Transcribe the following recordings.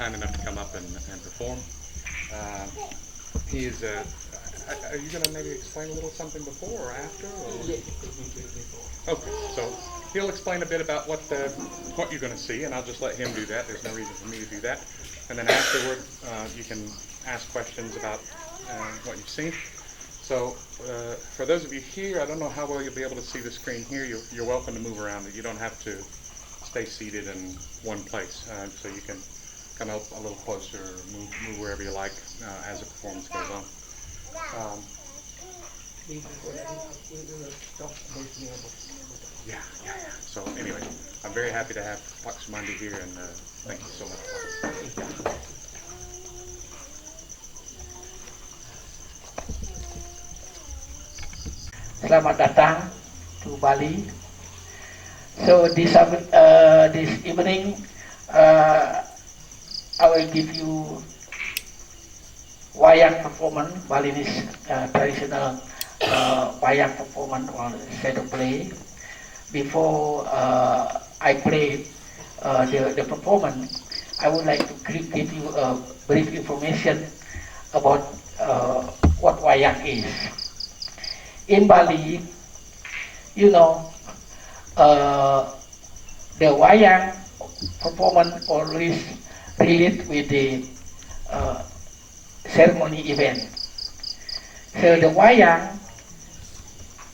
kind enough to come up and perform. He is are you going to maybe explain a little something before or after? Or? Okay, so he'll explain a bit about what you're going to see, and I'll just let him do that. There's no reason for me to do that. And then afterward, you can ask questions about what you've seen. So for those of you here, I don't know how well you'll be able to see the screen here. You're welcome to move around. You don't have to stay seated in one place. So you can come up a little closer, or move wherever you like as the performance goes on. Yeah. So anyway, I'm very happy to have Pak Sumandhi here, and thank you so much. Selamat datang to Bali. So this evening, I will give you wayang performance, Balinese traditional wayang performance or shadow play. Before I play the performance, I would like to give you a brief information about what wayang is. In Bali, you know, the wayang performance always relate with the ceremony event. So the wayang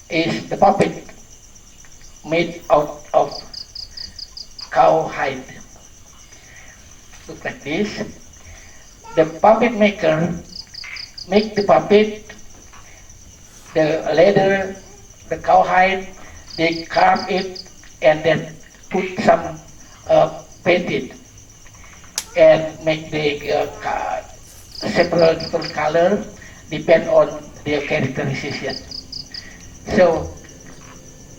is the puppet made out of cow hide. Look like this. The puppet maker make the puppet, the leather, the cowhide, they carve it and then put some painted and make the several different color depend on their characterization. So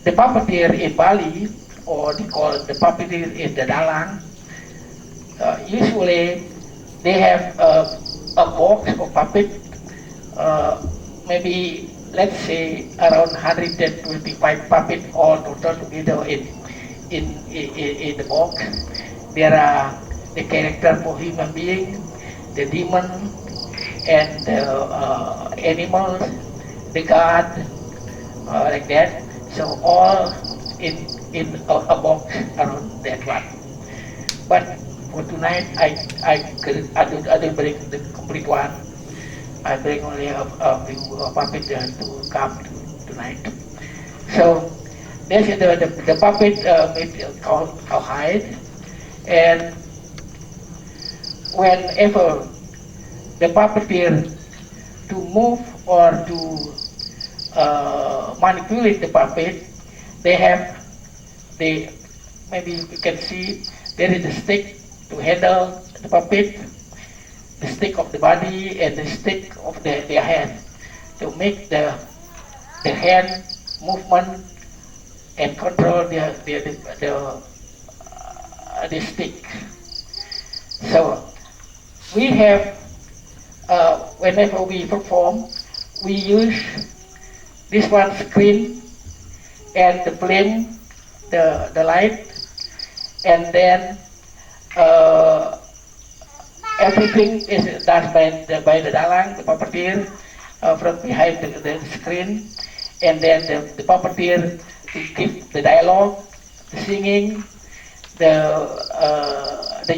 the puppeteer in Bali, or they call the puppeteer in the dalang, usually they have a box of puppet, maybe let's say around 125 puppets all total together in the box. There are the character for human being, the demon, and the animals, the god, like that. So all in a box around that one. But for tonight, I don't bring the complete one. I bring only a few puppet to come tonight. So this is the puppet made cowhide, and whenever the puppeteer to move or to manipulate the puppet, they have maybe you can see there is a stick to handle the puppet, the stick of the body and the stick of their hand to make the hand movement and control the stick. So we have whenever we perform, we use this one screen and the flame, the light, and then everything is done by the dalang, the puppeteer, from behind the screen, and then the puppeteer to keep the dialogue, the singing, the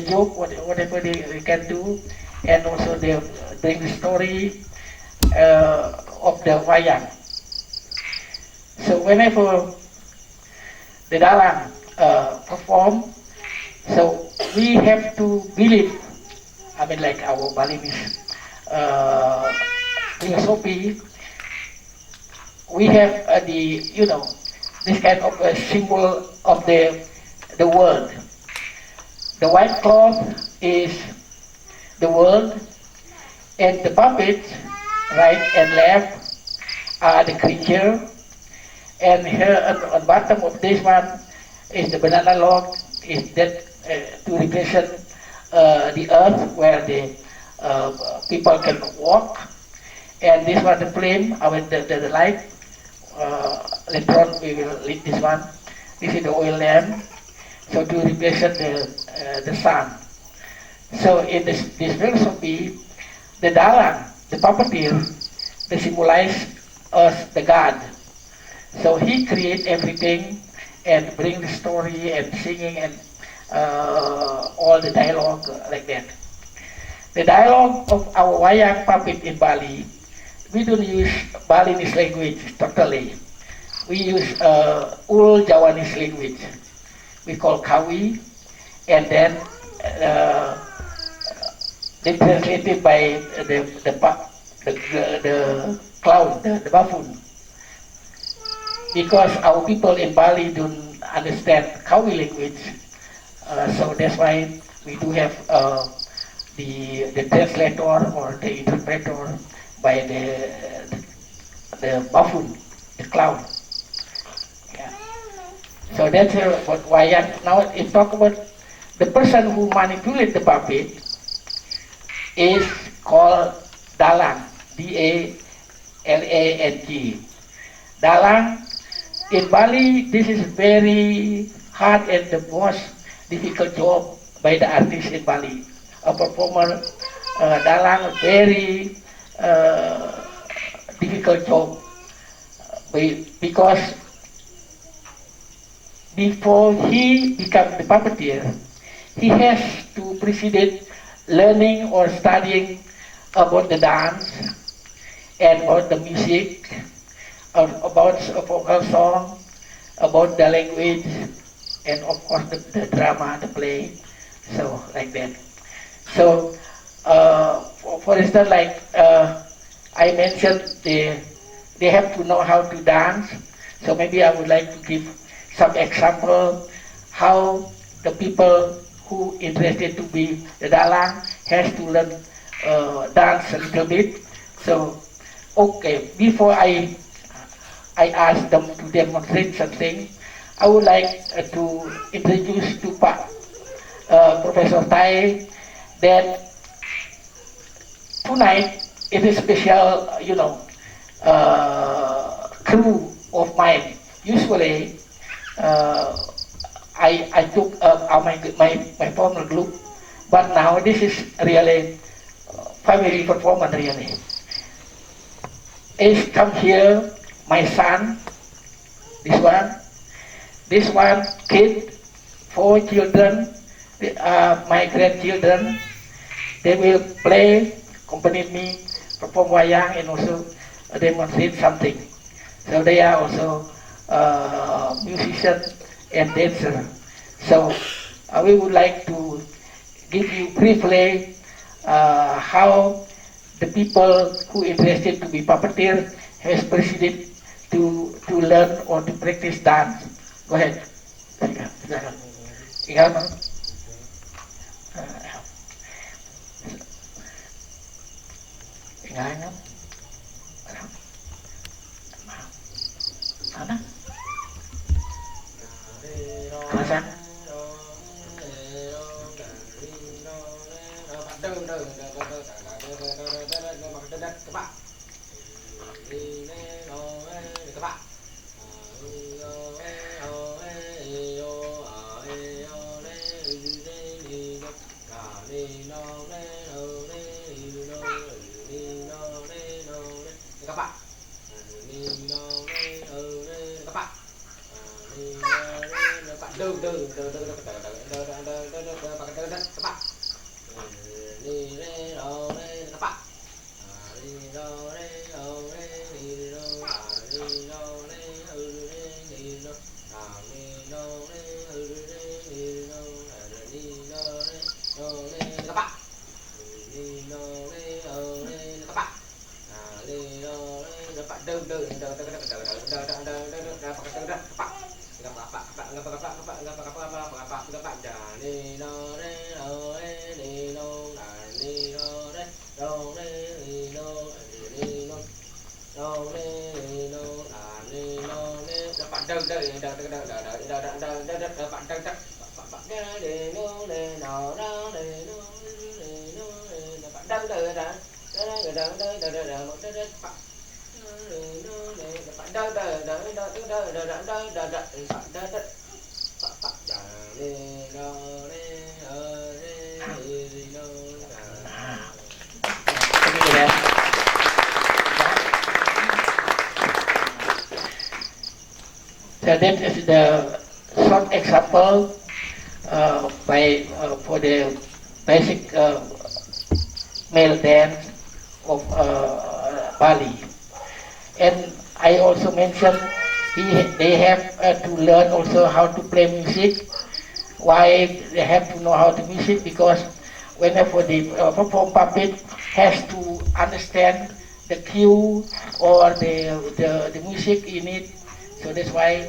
joke, whatever they can do, and also they bring the story of the wayang. So whenever the dalang perform, so we have to believe, I mean like our Balinese philosophy, we have this kind of a symbol of the world. The white cloth is the world, and the puppets, right and left, are the creature, and here on bottom of this one is the banana log, is that to represent the earth where the people can walk, and this one the flame, the light. Later on we will lit this one. This is the oil lamp, so to represent the sun. So in this philosophy, the dalang, the puppeteer, they symbolize us the God. So he create everything and bring the story and singing and all the dialogue like that. The dialogue of our wayang puppet in Bali, we don't use Balinese language totally. We use Ul Jawanese language. We call Kawi, and then uh, they translated by the clown, the buffoon, because our people in Bali don't understand Kawi language, so that's why we do have the translator or the interpreter by the buffoon, the clown. Yeah. So that's why now if talk about the person who manipulates the puppet is called dalang, D-A-L-A-N-G. Dalang in Bali, this is very hard and the most difficult job by the artist in Bali. A performer, dalang, very uh, difficult job because before he become the puppeteer, he has to precede learning or studying about the dance and about the music, about a vocal song, about the language, and of course the drama, the play, so like that. So, for instance, like I mentioned, they have to know how to dance. So maybe I would like to give some example how the people who interested to be the dalang has to learn dance a little bit. So, okay, before I ask them to demonstrate something, I would like to introduce to Professor Tai that tonight it is special, crew of mine. Usually, uh, I took my former group, but now this is really family performance really. Is come here, my son, this one kid, 4 children, my grandchildren, they will play, accompany me, perform wayang, and also demonstrate something. So they are also musician and dancer. So we would like to give you briefly how the people who interested to be puppeteer has proceeded to learn or to practice dance. Go ahead. Silakan. Tinggal Bang. Uh, Tinggal kan? Mana? Kerasan? So that is the short example for the basic male dance of Bali. And I also mentioned they have to learn also how to play music. Why they have to know how to music? Because whenever they perform puppet, has to understand the cue or the music in it. So that's why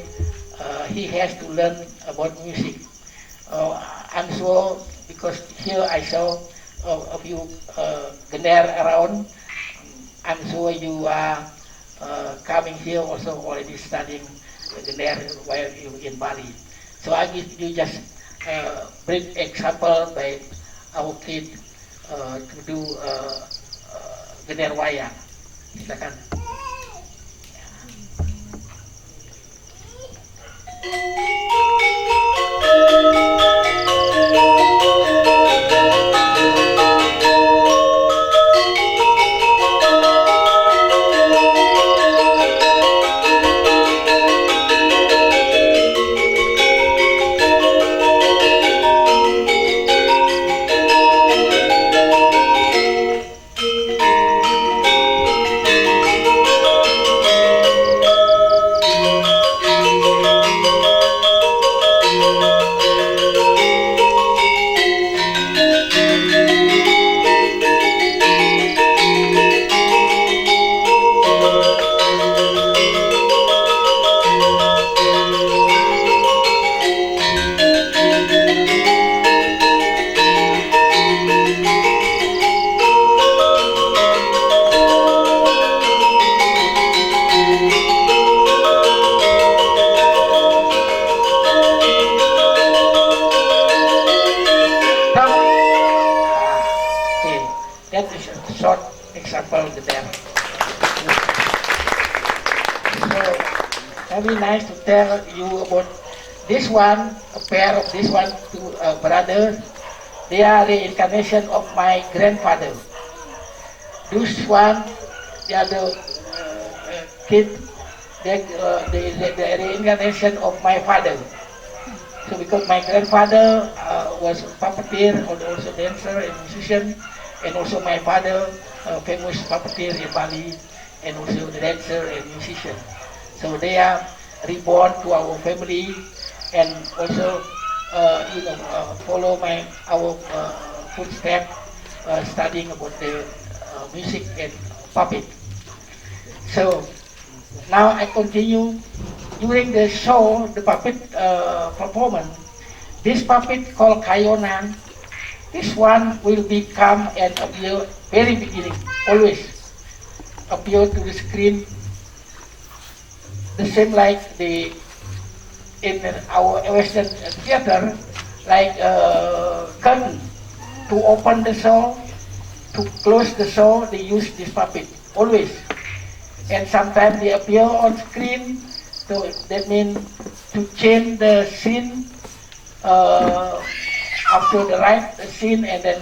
he has to learn about music. I'm sure because here I saw a few Gener around. I'm sure you are coming here also already studying Gener while you in Bali. So I give you just brief example by our kid to do Gener wayang. Silakan. That is a short example of the dam. So, very nice to tell you about this one, a pair of this one, two brothers. They are the incarnation of my grandfather. This one, they are the kid, the incarnation of my father. So because my grandfather was a puppeteer, also dancer and musician, and also my father, famous puppeteer in Bali, and also the dancer and musician. So they are reborn to our family, and also follow our footsteps, studying about the music and puppet. So now I continue. During the show, the puppet performance, this puppet called Kayonan, this one will become and appear very beginning, always appear to the screen, the same like in our Western theater, like curtain. To open the show, to close the show, they use this puppet, always. And sometimes they appear on screen, so that means to change the scene after the right scene and then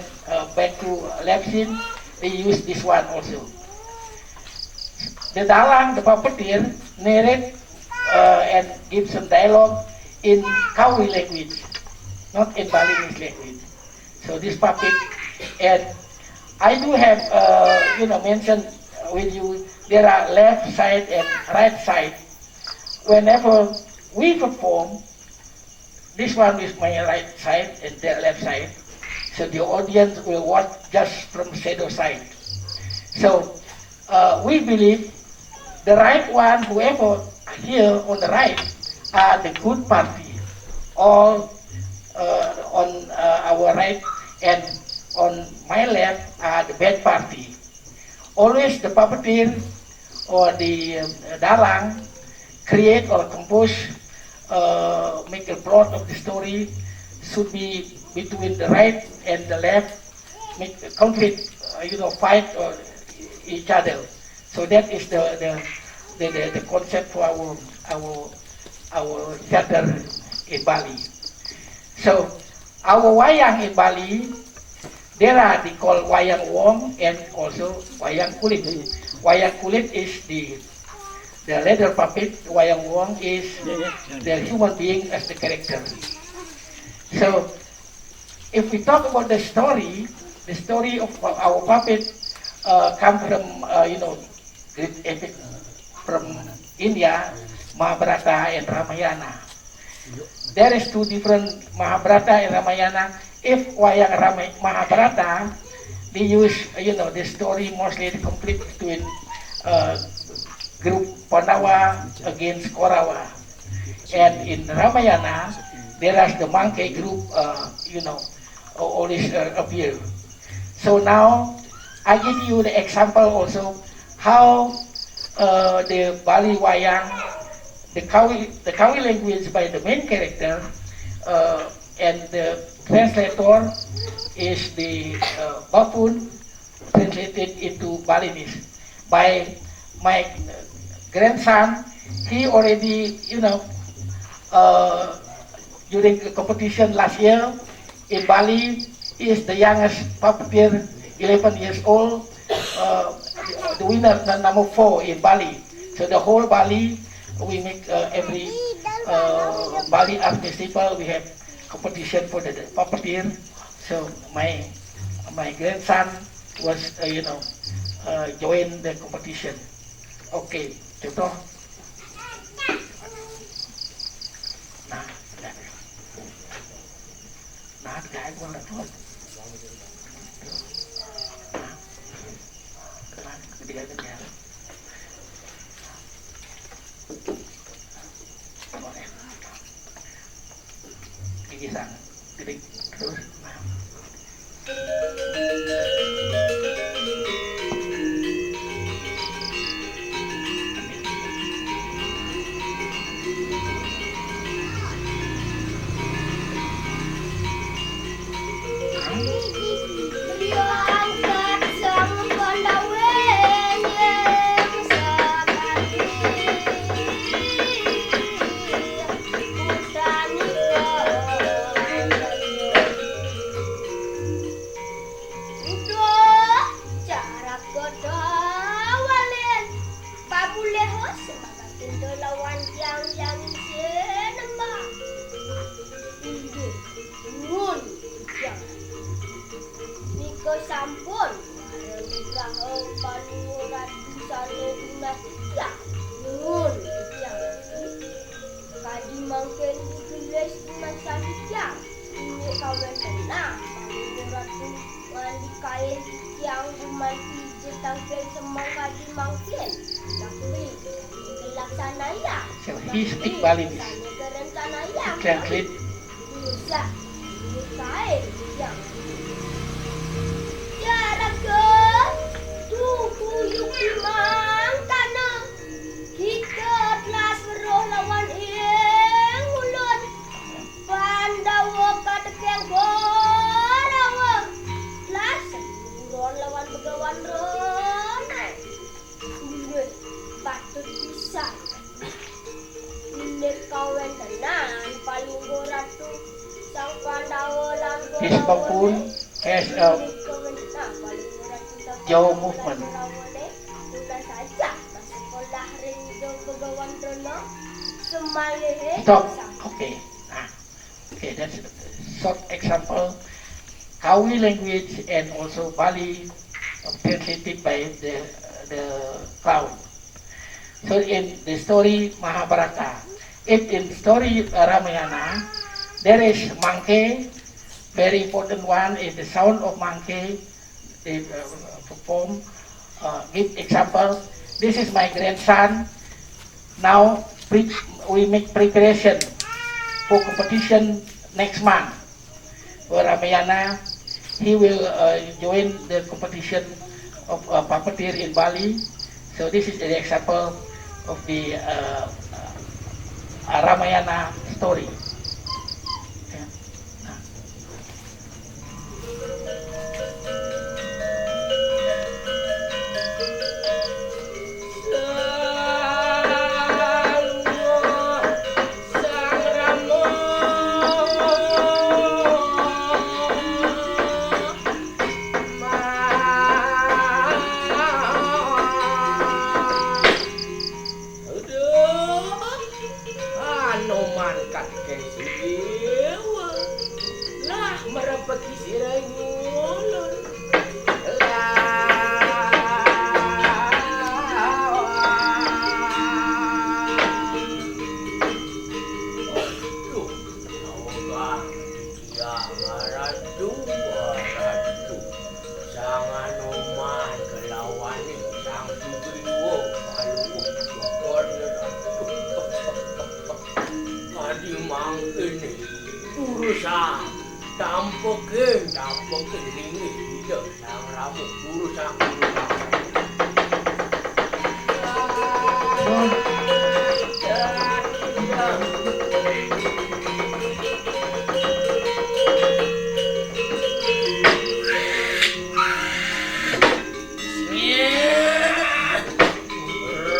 back to left scene, they use this one also. The dalang, the puppeteer, narrate and give some dialogue in Kawi language, not in Balinese language. So this puppet, and I do have, mentioned with you, there are left side and right side. Whenever we perform, this one is my right side and their left side. So the audience will watch just from shadow side. So we believe the right one, whoever here on the right, are the good party. All on our right and on my left are the bad party. Always the puppeteer or the dalang create or compose, make a plot of the story should be between the right and the left, make a conflict, fight or each other. So that is the concept for our theater in Bali. So our wayang in Bali, there are they call wayang wong and also wayang kulit. Wayang kulit is the The leather puppet, wayang wong, is the human being as the character. So, if we talk about the story of our puppet come from, great epic from India, Mahabharata and Ramayana. There is two different Mahabharata and Ramayana. If wayang Mahabharata, they use, the story mostly complete between uh, group Pandawa against Kaurawa. And in Ramayana, there is the monkey group, always appear. So now, I give you the example also how the Bali Wayang, the Kawi language by the main character, and the translator is the Bapun translated into Balinese. By my grandson, he already, uh, during the competition last year in Bali, he is the youngest puppeteer, 11 years old, the winner, number 4 in Bali. So the whole Bali, we make every Bali Art Festival, we have competition for the puppeteer. So my grandson was, join the competition. Okay, contoh. Nah, gak gua nggak tahu. Nah, ketiga ketiga. Boleh. Gigi sang, titik terus. Nah. Sampun, Raho panurat busane dinastia, nun yang kadi mangken digeles masa siang, ini kawan tenang, panurat tu mandi kain yang mati jetangken semang kadi mangken, lakui kelaksanaya. So he speak Balinese. Translate. Bisa, kain yang kita telah seruh lawan ing ulun Pandawa kadekeng Korawa telah seruh lawan begawan ronai ulun patut bisa ini kawan tenan paling ratu sang Pandawa lan His Bapun has a Jawa movement. Stop. Okay. Okay, that's a short example. Kawi language and also Bali translated by the cloud. So in the story Mahabharata, in story Ramayana, there is monkey. Very important one is the sound of monkey. They perform. Give example. This is my grandson. Now we make preparation for competition next month. For Ramayana, he will join the competition of puppeteer in Bali. So this is an example of the Ramayana story. Tampakin ringit tidak yang rambut urusan.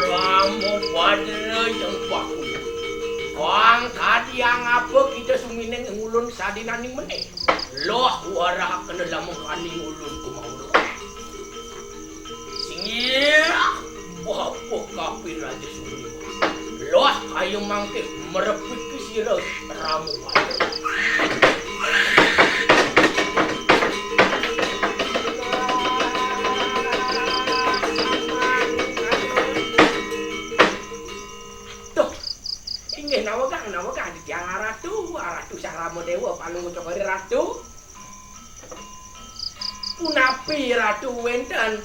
Rambut pada yang baku. Wang tadi yang apa kita sumineng ngulun sadinaning meneh. Loh warah kena lamung kaning ulun kumaulo. Singir. Apa kapir aja sumini. Loh kayu mangke merepik ke sirah ramu pada. Nawagang tiang ratu sang ramo dewa palung cokori ratu. Punapi ratu wenten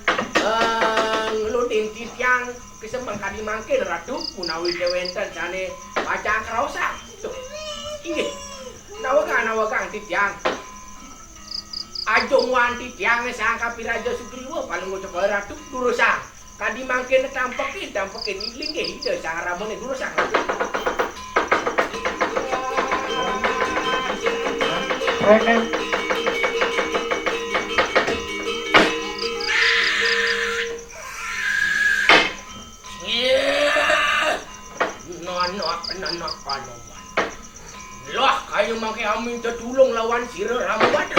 ngeluding tiang kesembang kadi mangkin ratu punawi de wenten jane pacang krausa. Tuh. Inggih. Nawagang tiang. Ajong wan tiang sang kapiraja Sugriwa palung cokori ratu durusang. Kadi mangkin tampekin linggih ide sang ramone durusang. Mereka Nonok panoman. Loh kayu mangke amin tertulung lawan sira ramu pada.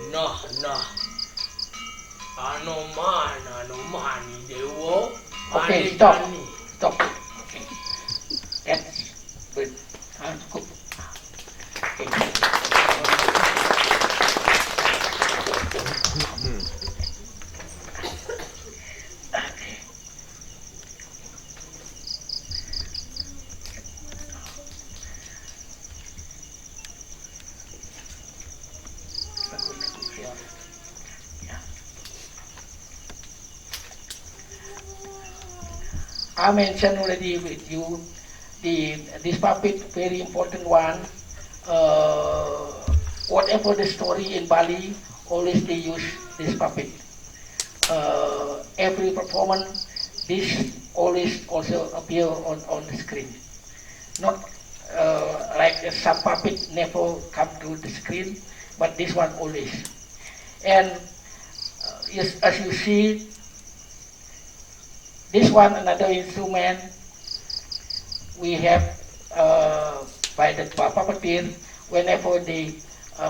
Nah. Anoman dewa. Okay, stop. Okay. That's good. Cukup. Okay. I mentioned already with you this puppet, very important one. Whatever the story in Bali, always they use this puppet. Every performance, this always also appear on the screen. Not like some puppet never come to the screen, but this one always. And yes, as you see, this one another instrument we have by the puppeteer. Whenever they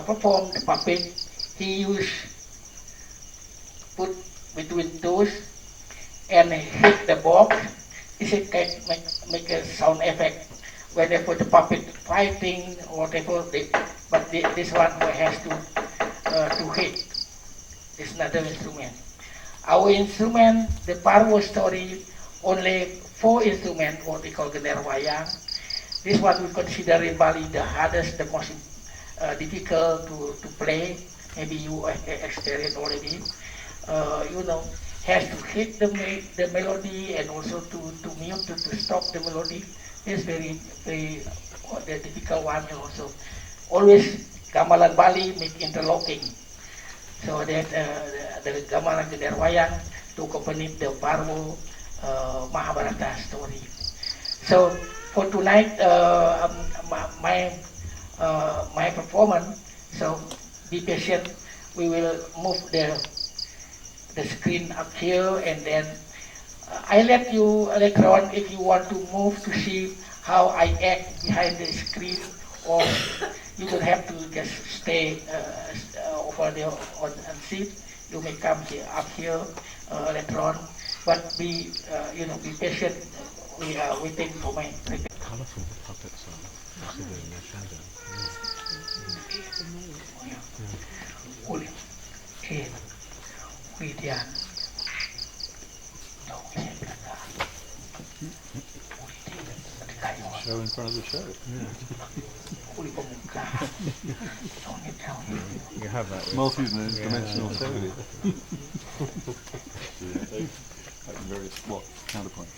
perform the puppet, he put between those and hit the box. This can make a sound effect whenever the puppet fighting or whatever. But this one has to hit. It's another instrument. Our instrument, the Parwo story, only 4 instruments, what we call Gener Wayang. This one we consider in Bali the hardest, the most difficult to play. Maybe you experience already. Has to hit the melody and also to mute to stop the melody. It's very the difficult one also. Always gamelan Bali make interlocking. So that the gamelan Gener Wayang to accompany the Parwo Mahabharata story. So for tonight, my performance. So be patient. We will move the screen up here, and then I let you later on if you want to move to see how I act behind the screen, or you don't have to just stay over there on seat. You may come up here later on, but be patient. We are waiting for my. Colourful puppets are considered in their shadow. Show in front of the show. You have that. Multi-dimensional show. various counterpoint.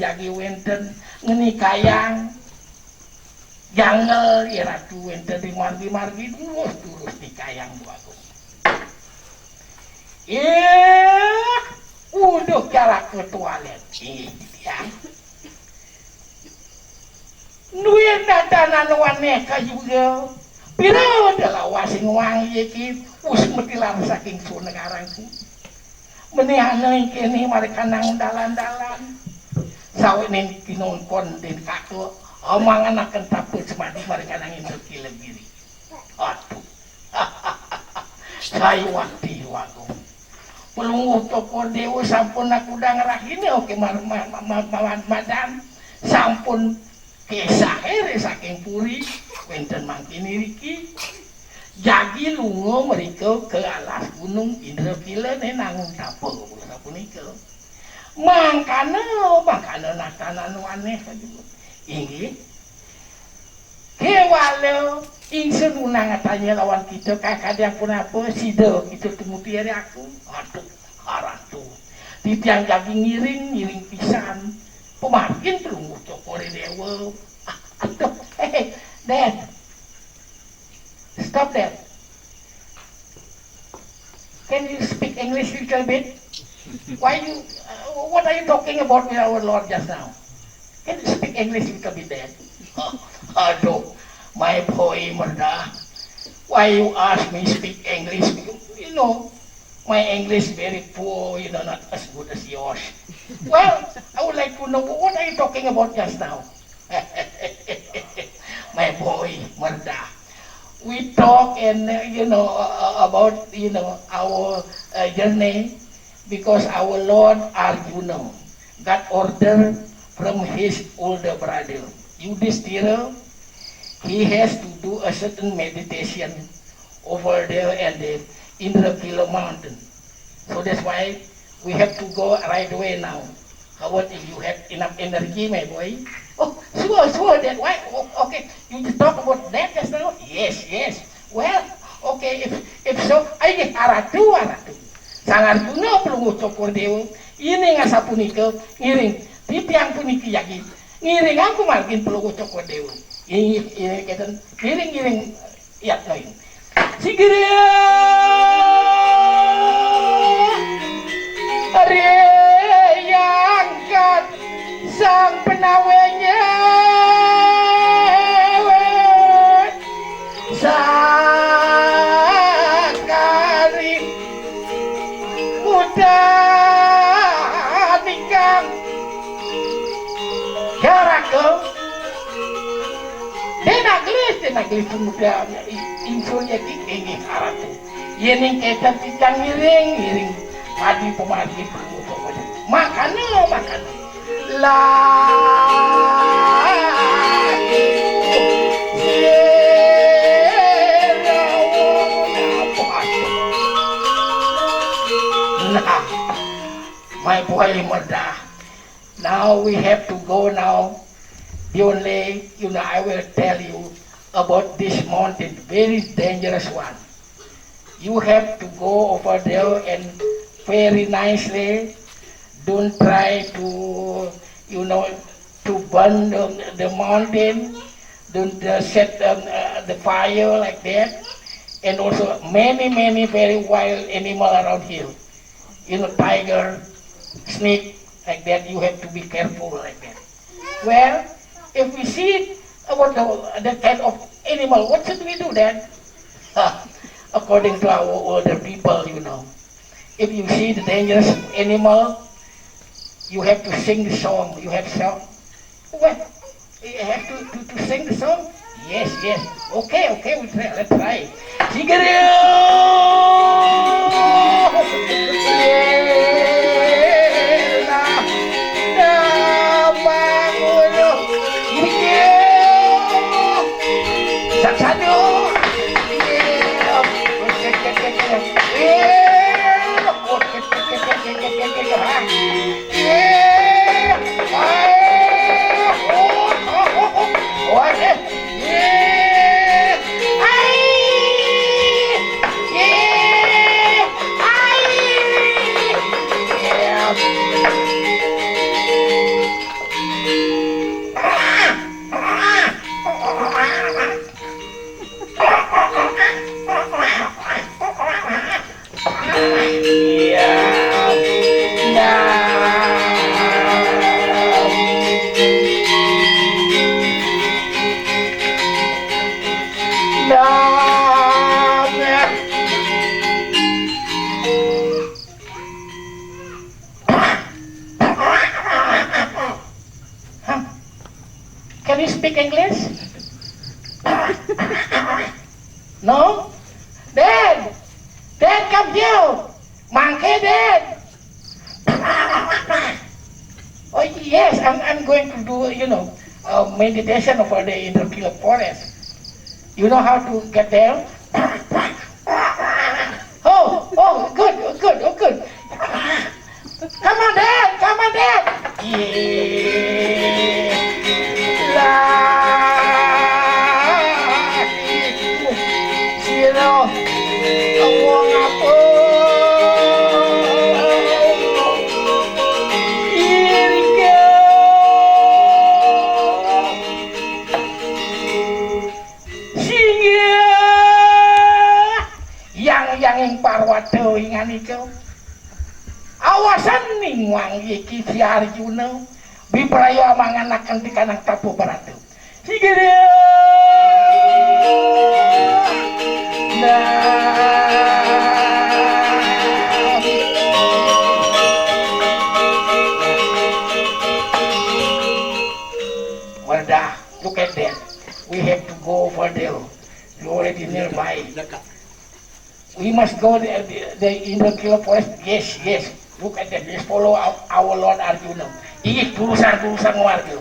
jagi wenten ngeni kayang jangel ya ratu wenten di margi terus di kayang Bu Agung. Udah jarak ke toilet ya. Nuyen dadanan waneka juga. Pira adalah wasing wangi iki wis metilan saking sunegarangku. Menihana kene mereka nang dalan-dalan. Sawene kinongkon den kaklo omangan akan tapel semadi mereka nangin sekilebiri. Aduh. Saya wakti Agung. Pelungguh toko dewa sampun aku udah ngerahin oke madam sampun kesah ere saking puri wenten mangkini riki jagi lungo mereka ke alas gunung Indrapila nangung tapel sapunika mangkana natanan aneh inggih kewalo ingsun unang tanya lawan kita kakak yang pun apa sido kita temutiari aku aduh haratu titiang jagi ngiring pisan pemakin pelungguh cokore dewa aduh Dad stop that can you speak English a little bit why you what are you talking about with our Lord just now can you speak English a little bit Dad aduh my boy Merda, why you ask me speak English? You know, my English very poor, you know, not as good as yours. Well, I would like to know, what are you talking about just now? My boy Merda, we talk and, about, our journey because our Lord Arjuna got order from his older brother, Yudhishthira. He has to do a certain meditation over there at the Indrapila mountain. So that's why we have to go right away now. How about if you have enough energy, my boy? Oh, sure, that why? Oh, okay, you just talk about that just now? Yes. Well, okay, if so, ay aratu. Sangarjuna pelunguh cokor dewa, ini ngasapunika, ngiring, titiang puniki yagi, ngiring aku margin pelunguh cokor dewa. Ini giring ya lain. Sigire yang sang penawenya sakari muda nikam karako Denaglis muda insulnya ini haratu. Yening ketan tijang ngiring padi pemadi bermutu. Makan. Nah, my boy Merda. Now we have to go now. The only, I will tell you about this mountain, very dangerous one. You have to go over there and very nicely, don't try to, to burn the mountain, don't set the fire like that, and also many very wild animal around here. Tiger, snake, like that, you have to be careful like that. Well, if we see about that kind of animal, what should we do then? According to our older people, if you see the dangerous animal, you have to sing the song. You have song. What? You have to sing the song? Yes. Okay, let's try. you speak English? No? Dad! Dad, come here! Monkey, Dad! Oh yes, I'm going to do, meditation over there in the Kilo Forest. You know how to get there? Oh, good. Come on, Dad! Sino, awang ako. Yang parwado ingan ikaw. Awasan ning wang iki si Arjuna bipraya manganaken di kanang tapu baratu. Sige dia. Wardah, look at that. We have to go over there. You already nearby. We must go in the Kilo Forest. Yes. Look at that. Let's follow our Lord Arjuna. Ini urusan warga.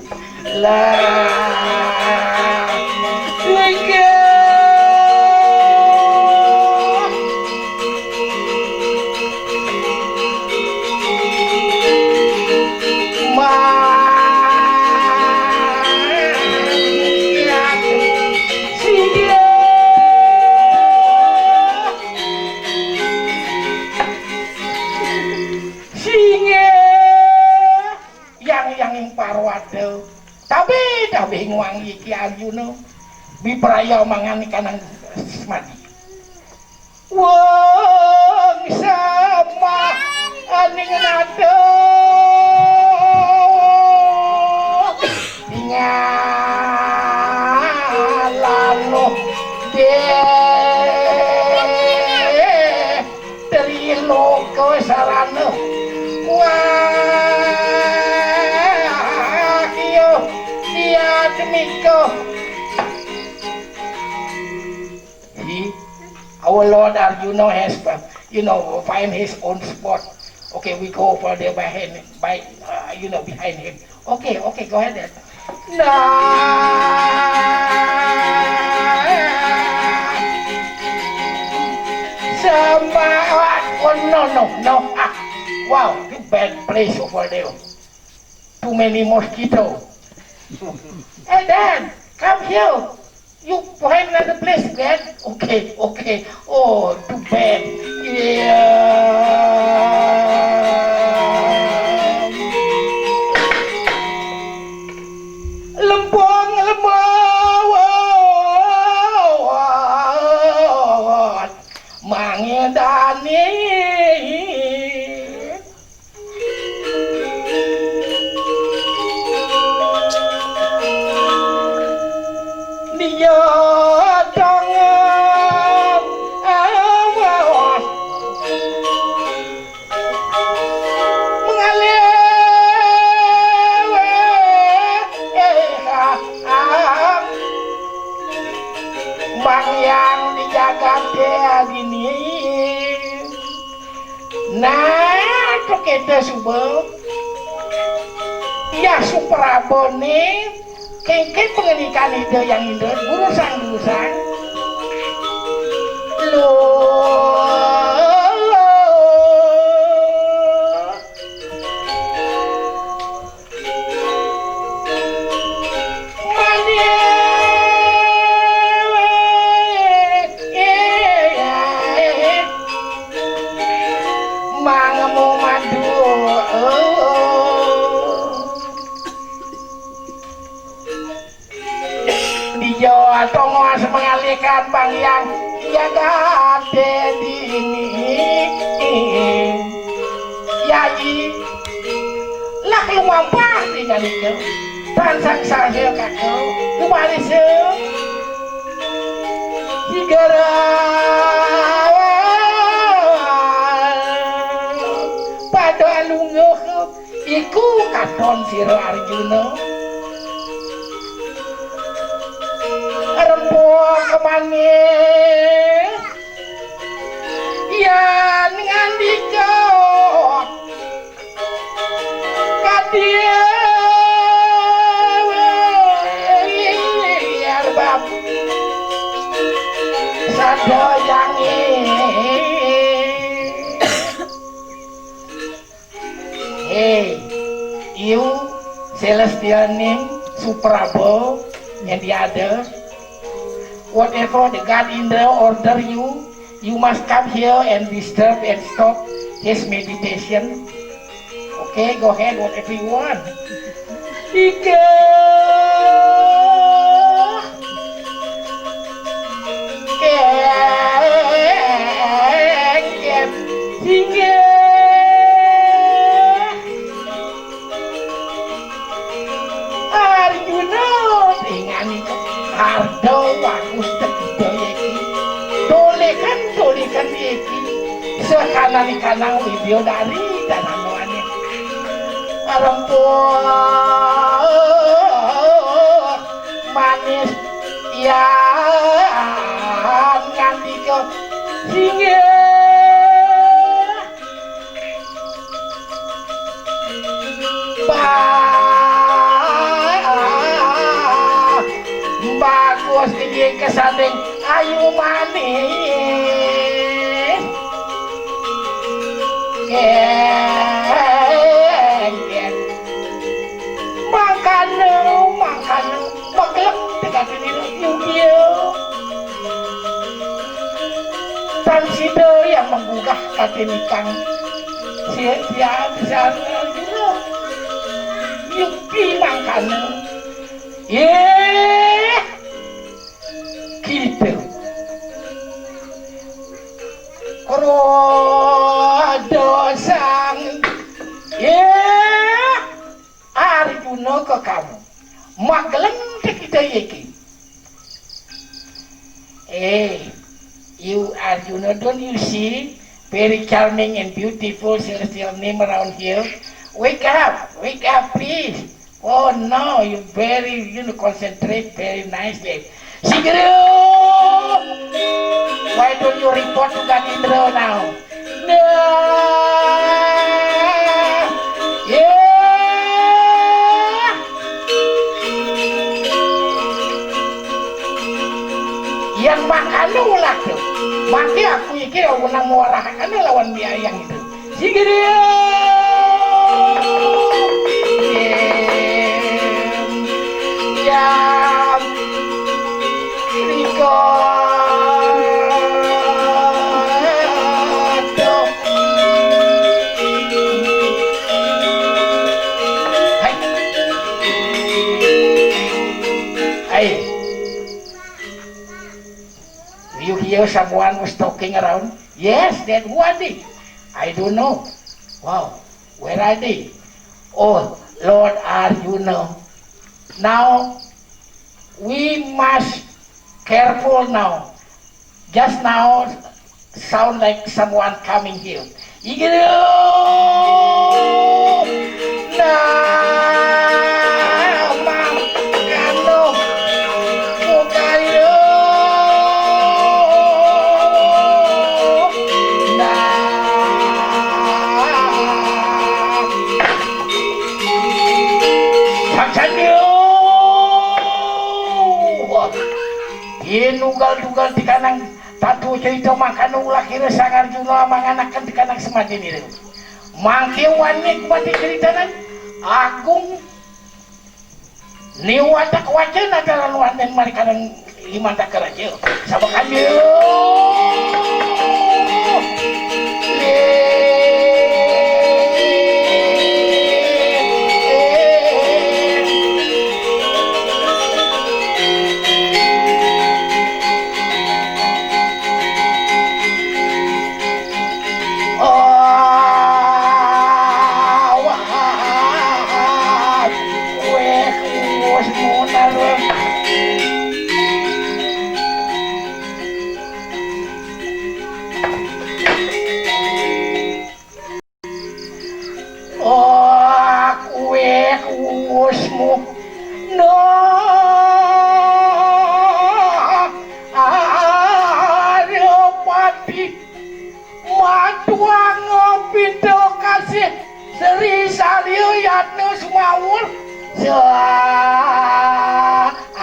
Parwado tapi nguang iki Arjuna bipraya mangan kanang semadi wong sama aning nado nyalano dari loko sarana our Lord Arjuna has, find his own spot. Okay, we go over there behind him. Okay, go ahead then. No. Wow, bad place over there. Too many mosquitoes. Hey, Dad, come here. You find another place, Dad? Okay. Oh, too bad. Yeah. Lempong lemawat mangedani kita subel ya suprabone kengke pengenikan ide yang indah gurusan lo mengalihkan bang yang gade di ini yai lah lumampah dengan itu tansang saya kakau kembali higara pada alunguh iku katon siro Arjuna kemane yan ngandika kadia bab sadoyangi hey you celestial name Suprabo and the other whatever the God in the order you must come here and disturb and stop his meditation. Okay, go ahead, whatever you want. Ika kem singa Arjuna ingani hardo bagus tekito iki dolekan iki sekanan video dari dan anuane arempur manis ya nganti ke singa bagus ini kesanding ayu manis ken makan magelem tekan ini yuk tan sido yang menggugah katinikang dia bisa yuki makan gitu dosang Arjuna ke kamu magelem kita iki you Arjuna, don't you see very charming and beautiful celestial name around here? Wake up please. Oh no, you very concentrate very nicely. Siguru, why don't you report to Ganindra now? No. Yang makan ulah tuh, mati aku iki unang muarakan lawan dia yang itu. Sigiri, ya, Riko, hai. You hear someone was talking around? Yes, that one. I don't know. Wow, where are they? Oh, Lord Arjuna. Now, we must careful now. Just now, sound like someone coming here. Nugal-nugal di kanang tatu cerita makan ulah kira sang Arjuna manganakan di kanang semati ini mangke wanik mati ceritanan agung niwatak wajan adalah wanen mari kanang imanda keraja sabakan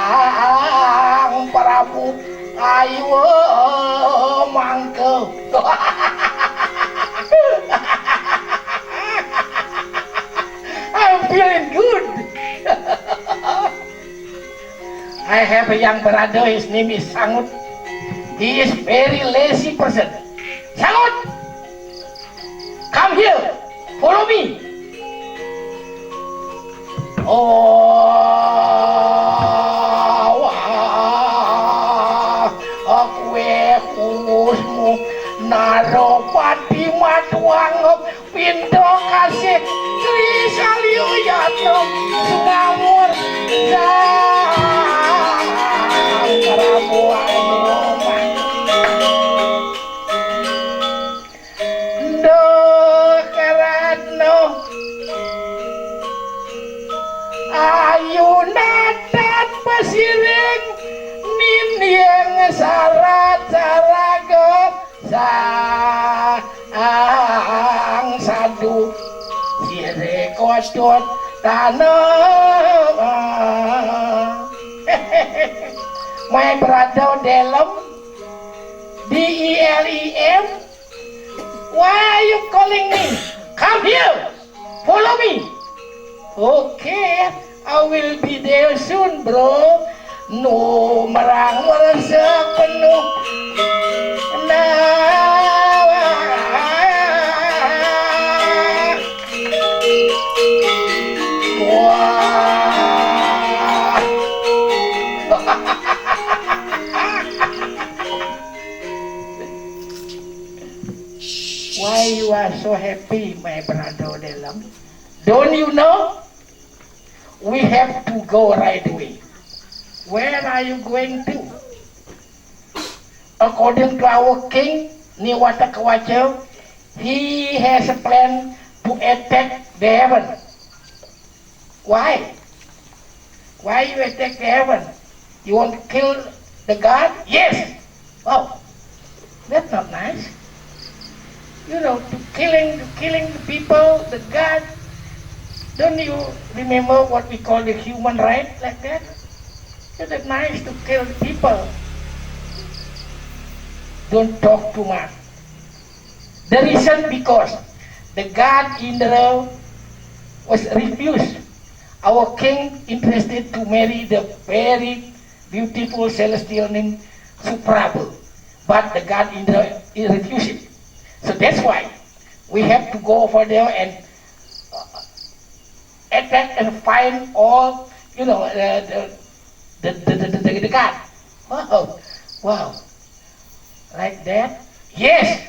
Dalang Prabu ayo mangke. I'm feeling good. I have a young brother, his name is Sangut. He is very lazy person. Sangut, come here, follow me. Oh, aku kusmu naro pati matuang pindo kasih Sri Salio Yato Sumamur Prabu Anoman Do Karatno ayunan pasiring ninding sarat saraga sang sadu sire kodot tanah. My brother Delem, DELEM, why are you calling me? Come here, follow me. Okay, I will be there soon, bro. No merang meresap penuh. Wah. Why you are so happy, my brother Delam? Don't you know? We have to go right away. Where are you going to? According to our king, Niwata Kawaja, he has a plan to attack the heaven. Why? Why you attack the heaven? You want to kill the God? Yes! Oh, that's not nice. You know, to killing the people, the God. Don't you remember what we call the human right like that? Isn't it nice to kill people? Don't talk too much. The reason because the God Indra was refused. Our king interested to marry the very beautiful celestial named Suprabhu, but the God Indra refused it. So that's why we have to go over there and attack and find all, you know, the God. Wow, wow, like that? Yes.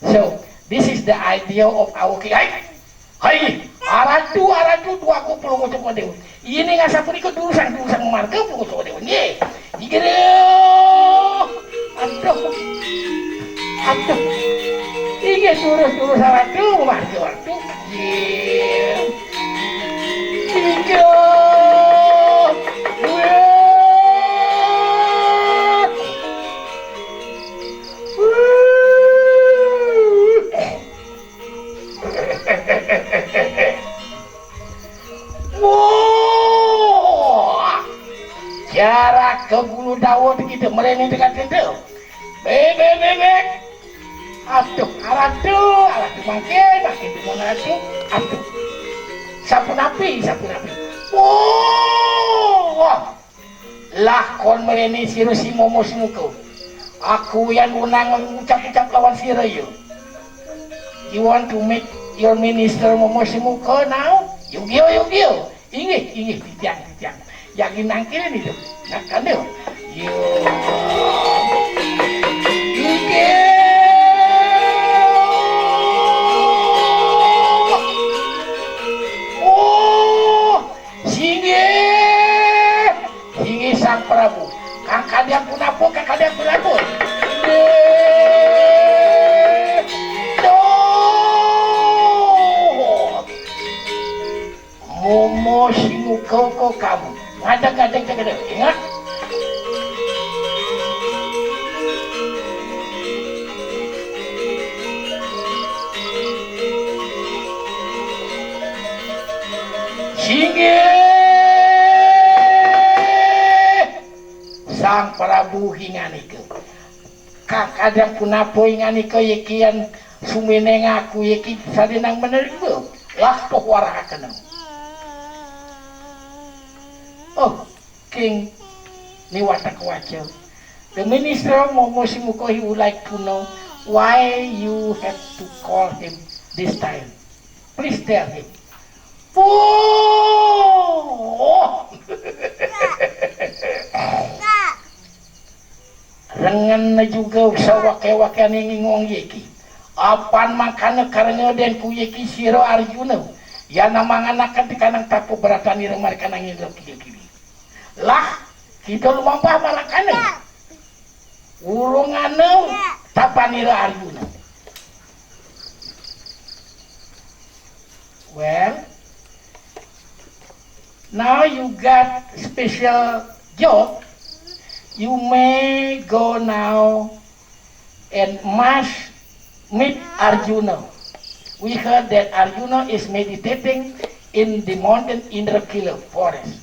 So this is the idea of our king. Hai, aratu dua ko pulo ko ko deun. Ini nga sa puni ko durusang marga pulo ko deun. Ye. Igere. Aduh. Ige durus aratu marga aratu. Ye. Ige. Wah, jarak ke bulu daun kita mereni dekat itu. Bebek. Aduh, aratu makin di mana tu? Aduh, sapu napi. Wah, lah kon mereni siru si momo simuko. Aku yang unang ucap lawan siru you. You want to meet your minister momo simuko now? Yugio. Ingi, tiang. Yang nangkil itu. Nakkan dia. Yo. Ingi. Oh, singi sang Prabu. Kakak dia pun apa? Momo simuko ko kamu. Ngadeg. Ingat? Singi Sang Prabu hinganiko. Kakadang punapo hinganiko yekian sumene ngaku yeki sadinang menerima. Lah toh warahakan. Oh, King Niwatak Wacho. The minister of Momosimuko, he would like to know why you have to call him this time. Please tell him. Oh! Rengan na juga sa wake-wake ningingong yeki. Apan makana karena den ku yeki siro Arjuna. Ya namang anak di kanang tapo beratan ira mereka nangin kiri. Lah, kita lumampah malakana. Urungana tapanira Arjuna. Well, now you got special job. You may go now and must meet Arjuna. We heard that Arjuna is meditating in the mountain Indrakila forest.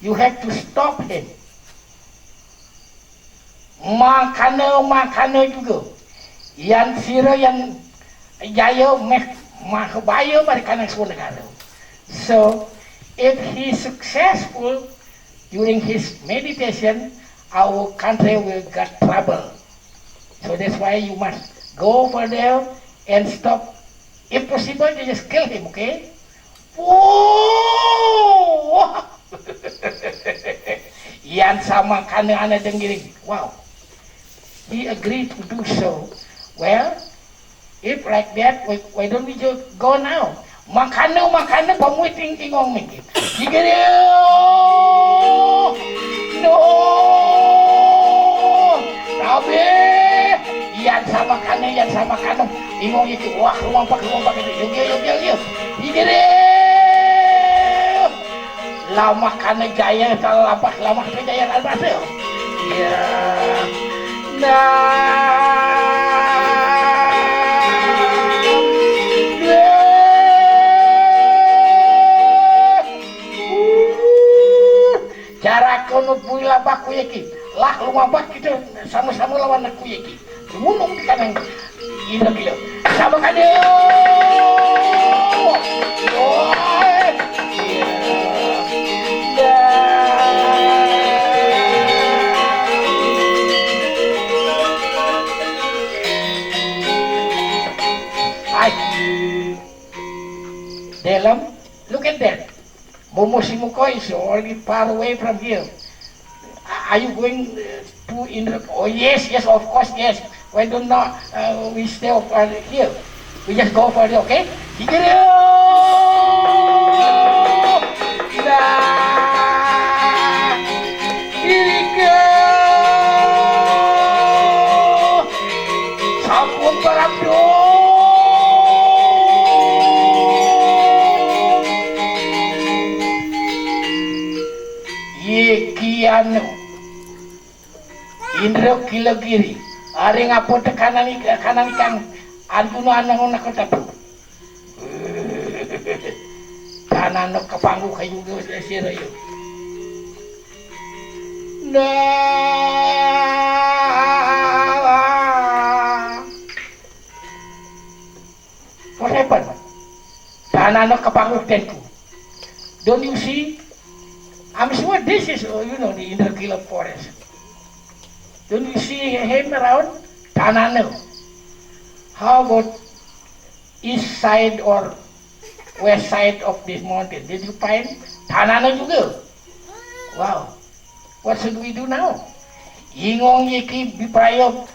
You have to stop him. Makana juga. Yang sira yang jaya mahbaya mereka nang semua negara. So, if he is successful during his meditation, our country will get trouble. So that's why you must go over there and stop. If possible, you just kill him, okay? Oh! Yan sama kana ana dengiring. Wow. He agreed to do so. Well, if like that, why don't we just go now? Makana pamuiting ingong mingit. Sigiri. No. Tabe. Yan sama kana ingong itu. Wah, lumampak itu. Yuk. Sigiri. Lama kana jaya talapak lama kana jaya albasel. Ya. Cara kono puila baku yeki. Lah lumabak kita sama-sama lawan aku yeki. Gunung di kanang ina gila. Sama kade. Dalang, look at that. Momosimuko is already far away from here. Are you going to Indra? Oh yes, of course, yes. Why don't not we stay over here? We just go for it, okay? Here we go. Sampun parabdo. Yekiano Indra Kilagiri are ngapo kanan ikan Arjuna anang nakotatu kanan kepanggu kayu sira yo. What happened? Kanan kepanggu tenku. Don't you see? I'm sure this is, the Indrakila forest. Don't you see him around? Tanano. How about east side or west side of this mountain? Did you find Tanano juga? Wow. What should we do now? Ingong yeki biprayo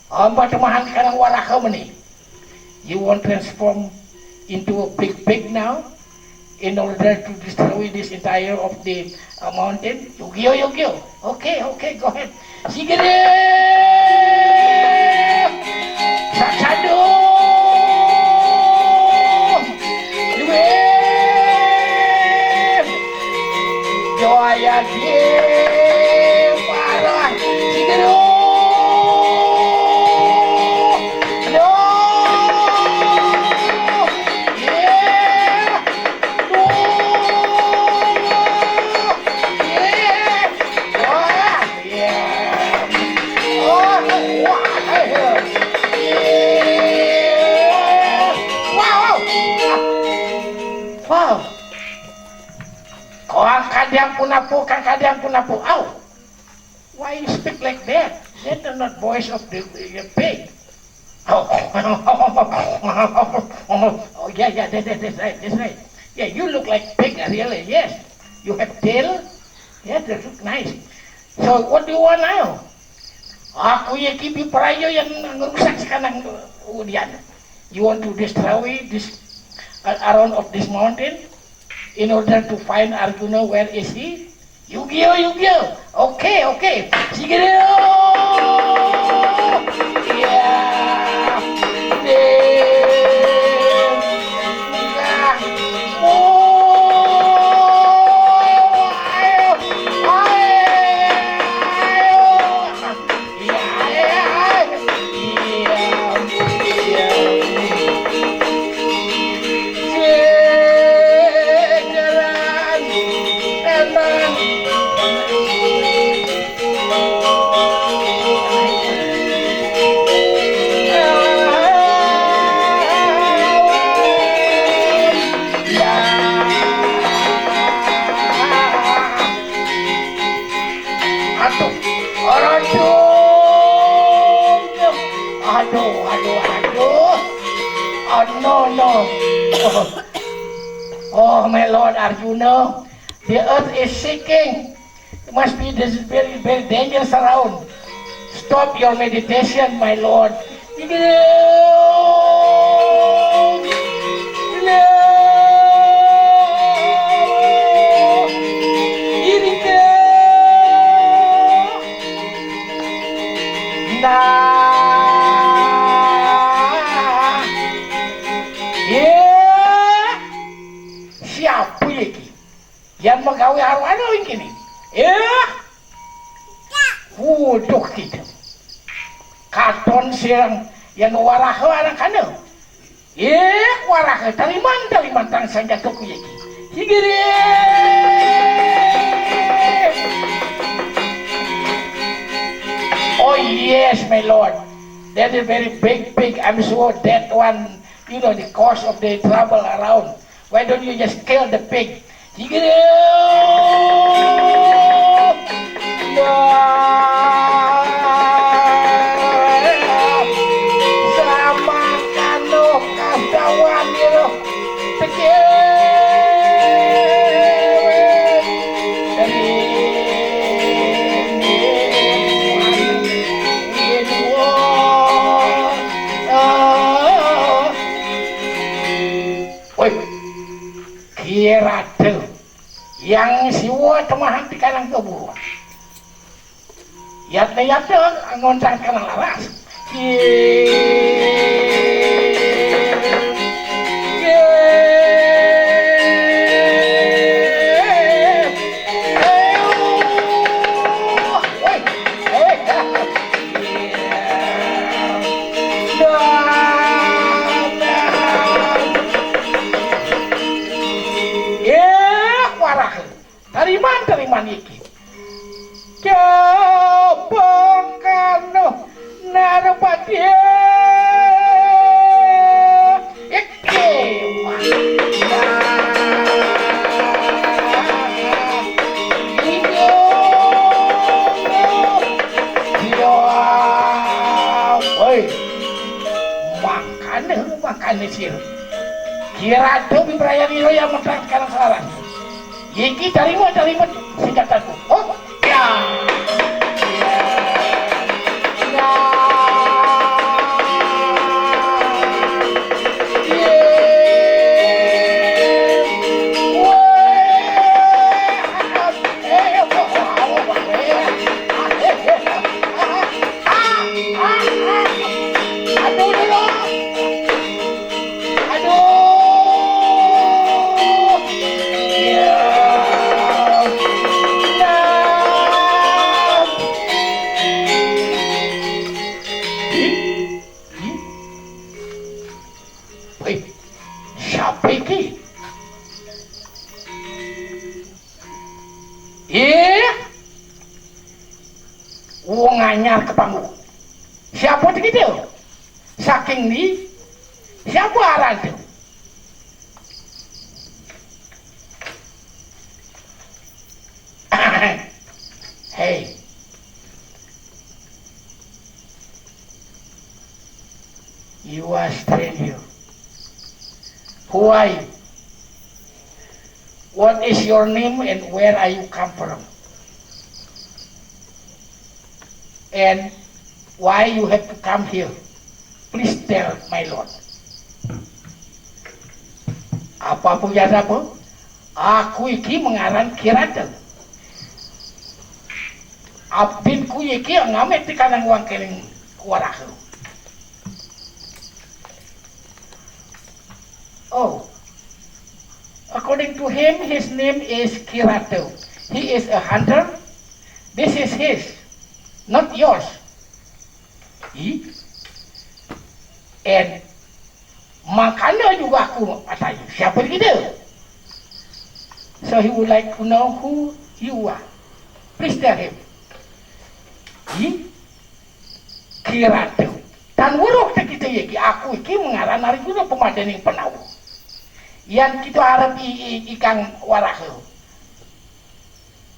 tamahan kanang waraka mani. You want to transform into a big pig now? In order to destroy this entire of the mountain. Yugyo. Okay, go ahead. Sigere! Saksado! Yue! Joya die! Parah! Sigero! Kang kadang punapu. Ow! Why you speak like that? That's not voice of the pig. Oh, oh yeah, that's right. Yeah, you look like pig, really, yes. You have tail? Yes, that look nice. So, what do you want now? Aku yakin perayo yang merusak sekarang udian. You want to destroy this around of this mountain in order to find Arjuna? Where is he? Yu-Gi-Oh! Okay. Sige. Oh, my Lord Arjuna, the earth is shaking. It must be this is very, very dangerous around. Stop your meditation, my Lord. Siapa lagi yang magawi arwana ini? Wuduh kita. Katon siang yang warah kana. Warah taliman tang sanjatuh lagi. Higire. Oh yes, my Lord. That is very big. I'm sure that one, the cause of the trouble around. Why don't you just kill the pig? Sama kanu kasawan kira tuh yang siwa temahan di kanan keburu yat ngontang kanan laras tariman iki coba kanu narupati iki makan sih kira tuh bibrayani lo yang mentang sekarang salah. Iki tarima senjataku. Oh, ya. Wong anyar ke panggung. Siapa begitu? Saking ni, siapa aran tu? Hey. You are stranger. Who are you? What is your name and where are you come from? And why you have to come here? Please tell my lord. Apa punya apa? Aku iki mengaran Kirata. Abdin ku iki ngamet di kanang wang keling warah. Oh, according to him, his name is Kirato. He is a hunter. This is his, not yours. He? And makanya juga aku tanya, siapa kita? So he would like to know who you are. Please tell him. He? Kirato. Dan wuruk kita yaki aku iki mengaran hari juga pemadaning penawu. Yang kita harap ikang warahu.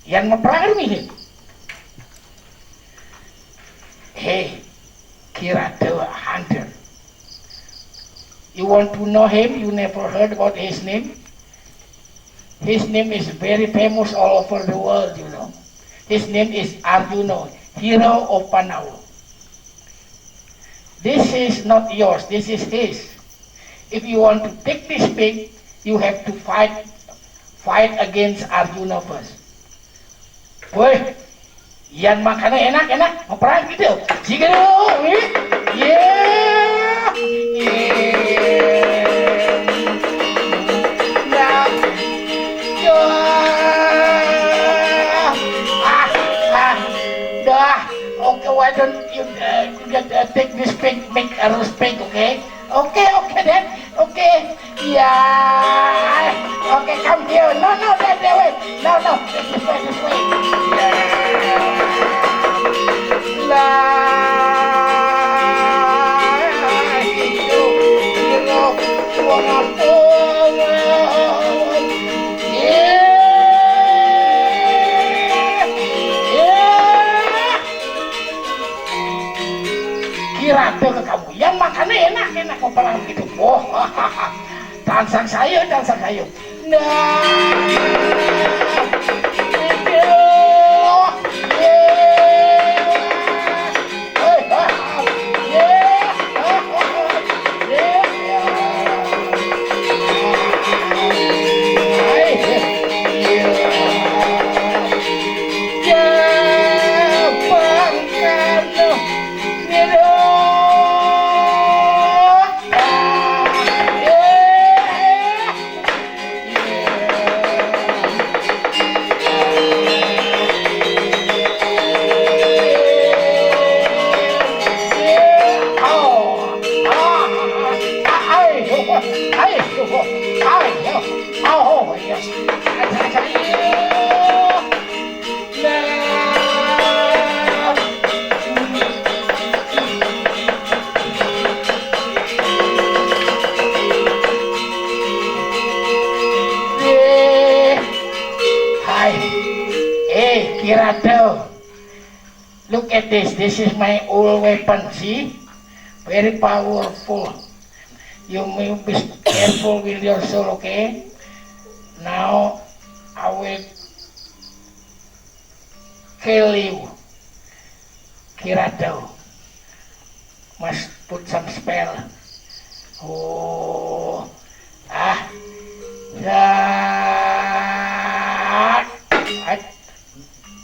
Yang memperanggar mihin. Hey, Kirato hunter. You want to know him? You never heard about his name? His name is very famous all over the world, you know. His name is Arjuna, hero of Panavu. This is not yours, this is his. If you want to take this pig, you have to fight against Arjuna first. Woi, yan makanan enak, mau perang gitu. Jika dulu, yeah. Now, okay, why don't you take this pig, make a roast pig, okay? Okay then. Okay. Yeah. Okay, come here. No, that way. No, this way. Kirato ke kamu, yang makannya enak mau perang begitu. Oh, tansang sayur. Nah, Kirato, look at this. This is my old weapon. See, very powerful. You may be careful with your soul, okay? Now I will kill you, Kirato. Must put some spell. Oh,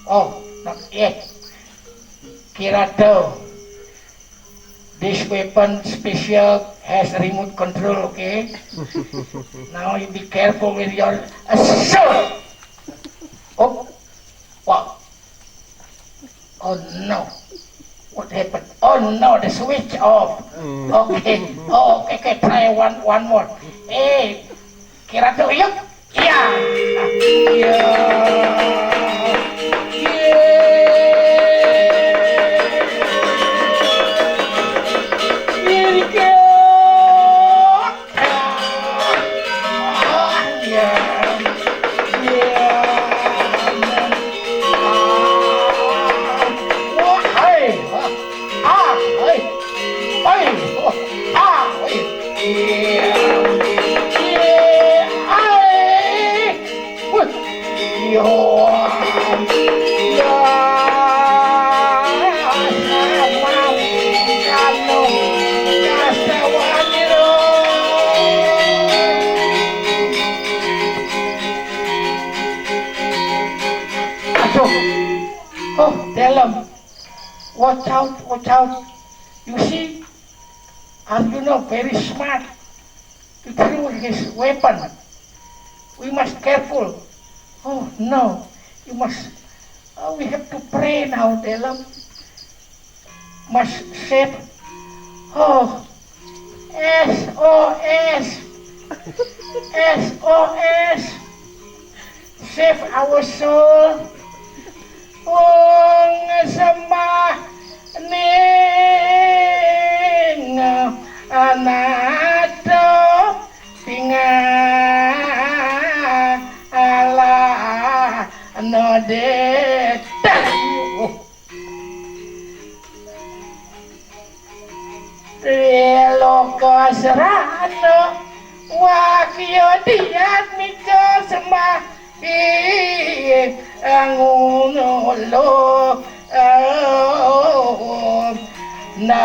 oh, not yet. Kirato, this weapon special has remote control, okay? Now you be careful with your sword. Oh, wow. Oh no. What happened? Oh no, the switch off. Okay. Oh, okay. Try one more. Hey, Kirato, yuk. Yeah. Oh, dalam. Watch out, watch out. You see, Arjuna very smart to throw his weapon. We must careful. Oh no, you must. Oh, we have to pray now, dalam. Must save. Oh, SOS, SOS. Save our soul. Oh, sembah ning anato tingala no deta. Loka serano wakyo diat miko sembah angulo na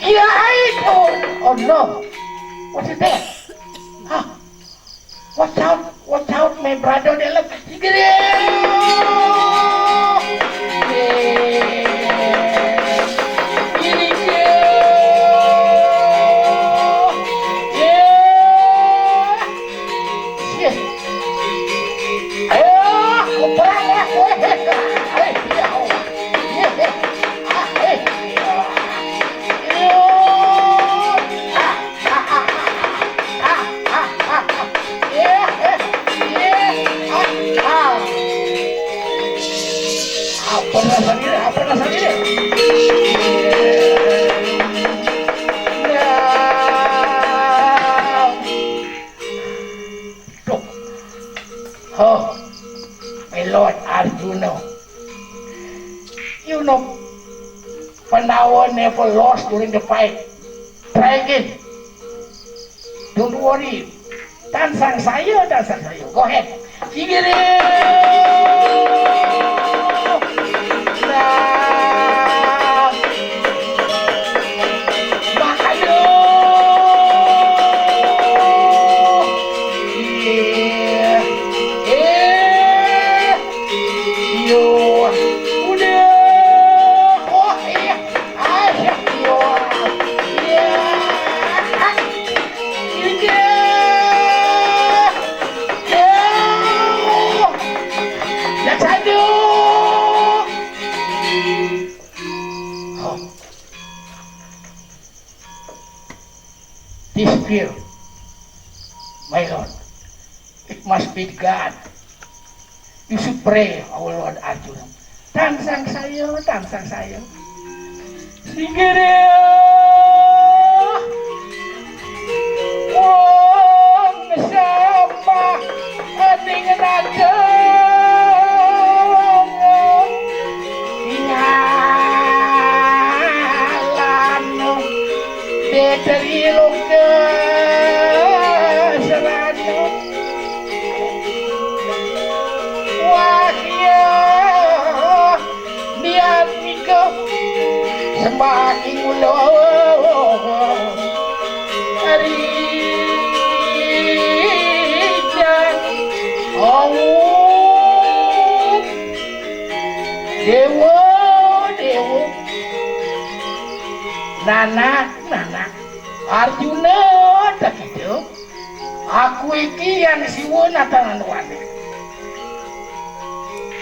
ya oh no, what's it there? Huh? Watch out my brother, they look pernah sendiri. Oh, my Lord Arjuna, you know, Pandawa never lost during the fight. Try again. Don't worry. Tansang sayo. Go ahead. Sigiri. This fear, my Lord, it must be God. You should pray, our Lord Arjuna. Tansang sayo. Sigiri. Wong sama aning naga. Ingalan dari loka serano wakya niat miko semakin ulo hari dan dewa Nana Arjuna tak itu aku iki yang siwa natangan wane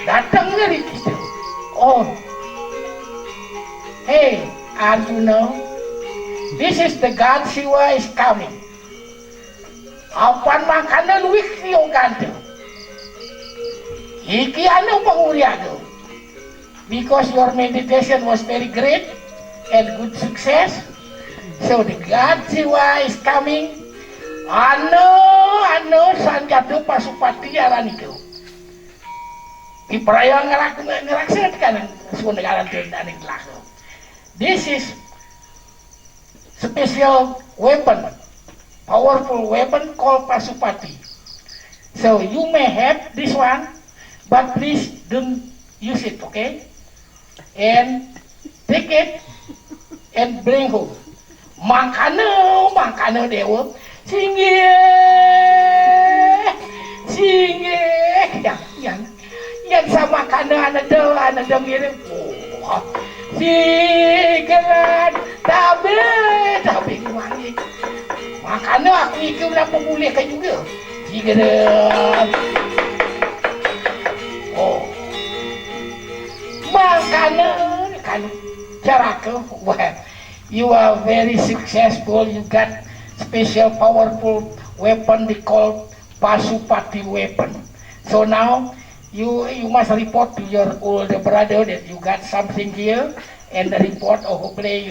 datang dari itu. Oh, hey Arjuna, this is the god Siwa is coming. Apan makanan wik siyo ganto iki anu panguriado because your meditation was very great and good success. So the god Siwa is coming. Ano sanjatu pasupati aran itu. Iprayang ngeraksan kan suun negara aning laku. This is special weapon powerful weapon called Pasupati. So you may have this one, but please don't use it, okay? And take it and bring home. Mangkana dewa, singe, yang sama kana anada mirip. Sigeran, tapi wangi. Makanya aku ikut nak memulihkan juga. Sigeran. Oh, makanya kan cara ke, well, you are very successful. You got special powerful weapon they call Pasupati weapon. So now you must report to your older brother that you got something here, and the report hopefully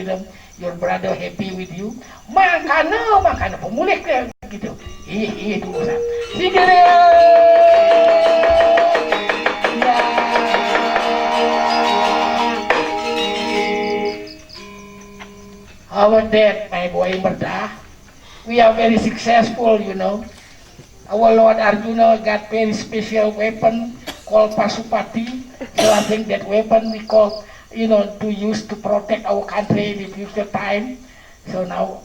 your brother happy with you. Makanya pemulih ke gitu. Itu urusan. Our dad, my boy Merda, we are very successful, you know. Our Lord Arjuna got very special weapon called Pasupati. So I think that weapon we call, to use to protect our country in the future time. So now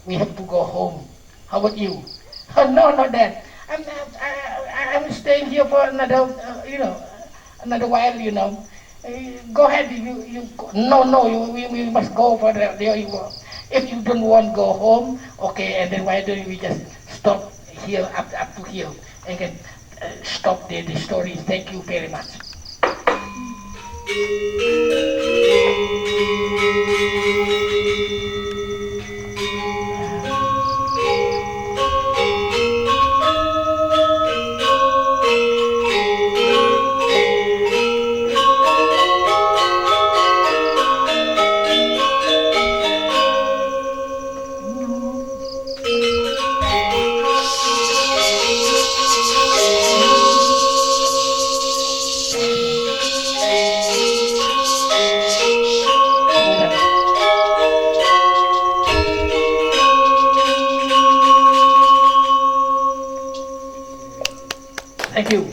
we have to go home. How about you? Oh, no, not that. I'm staying here for another, another while, Go ahead, we must go for there you go. If you don't want to go home, okay, and then why don't we just stop here, up to here, and can stop the story. Thank you very much. Thank you.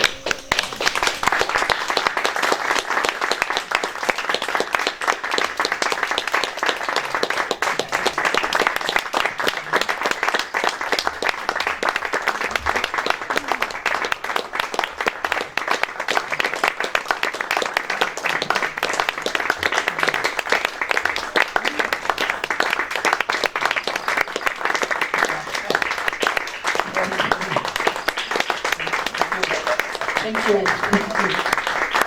Thank you.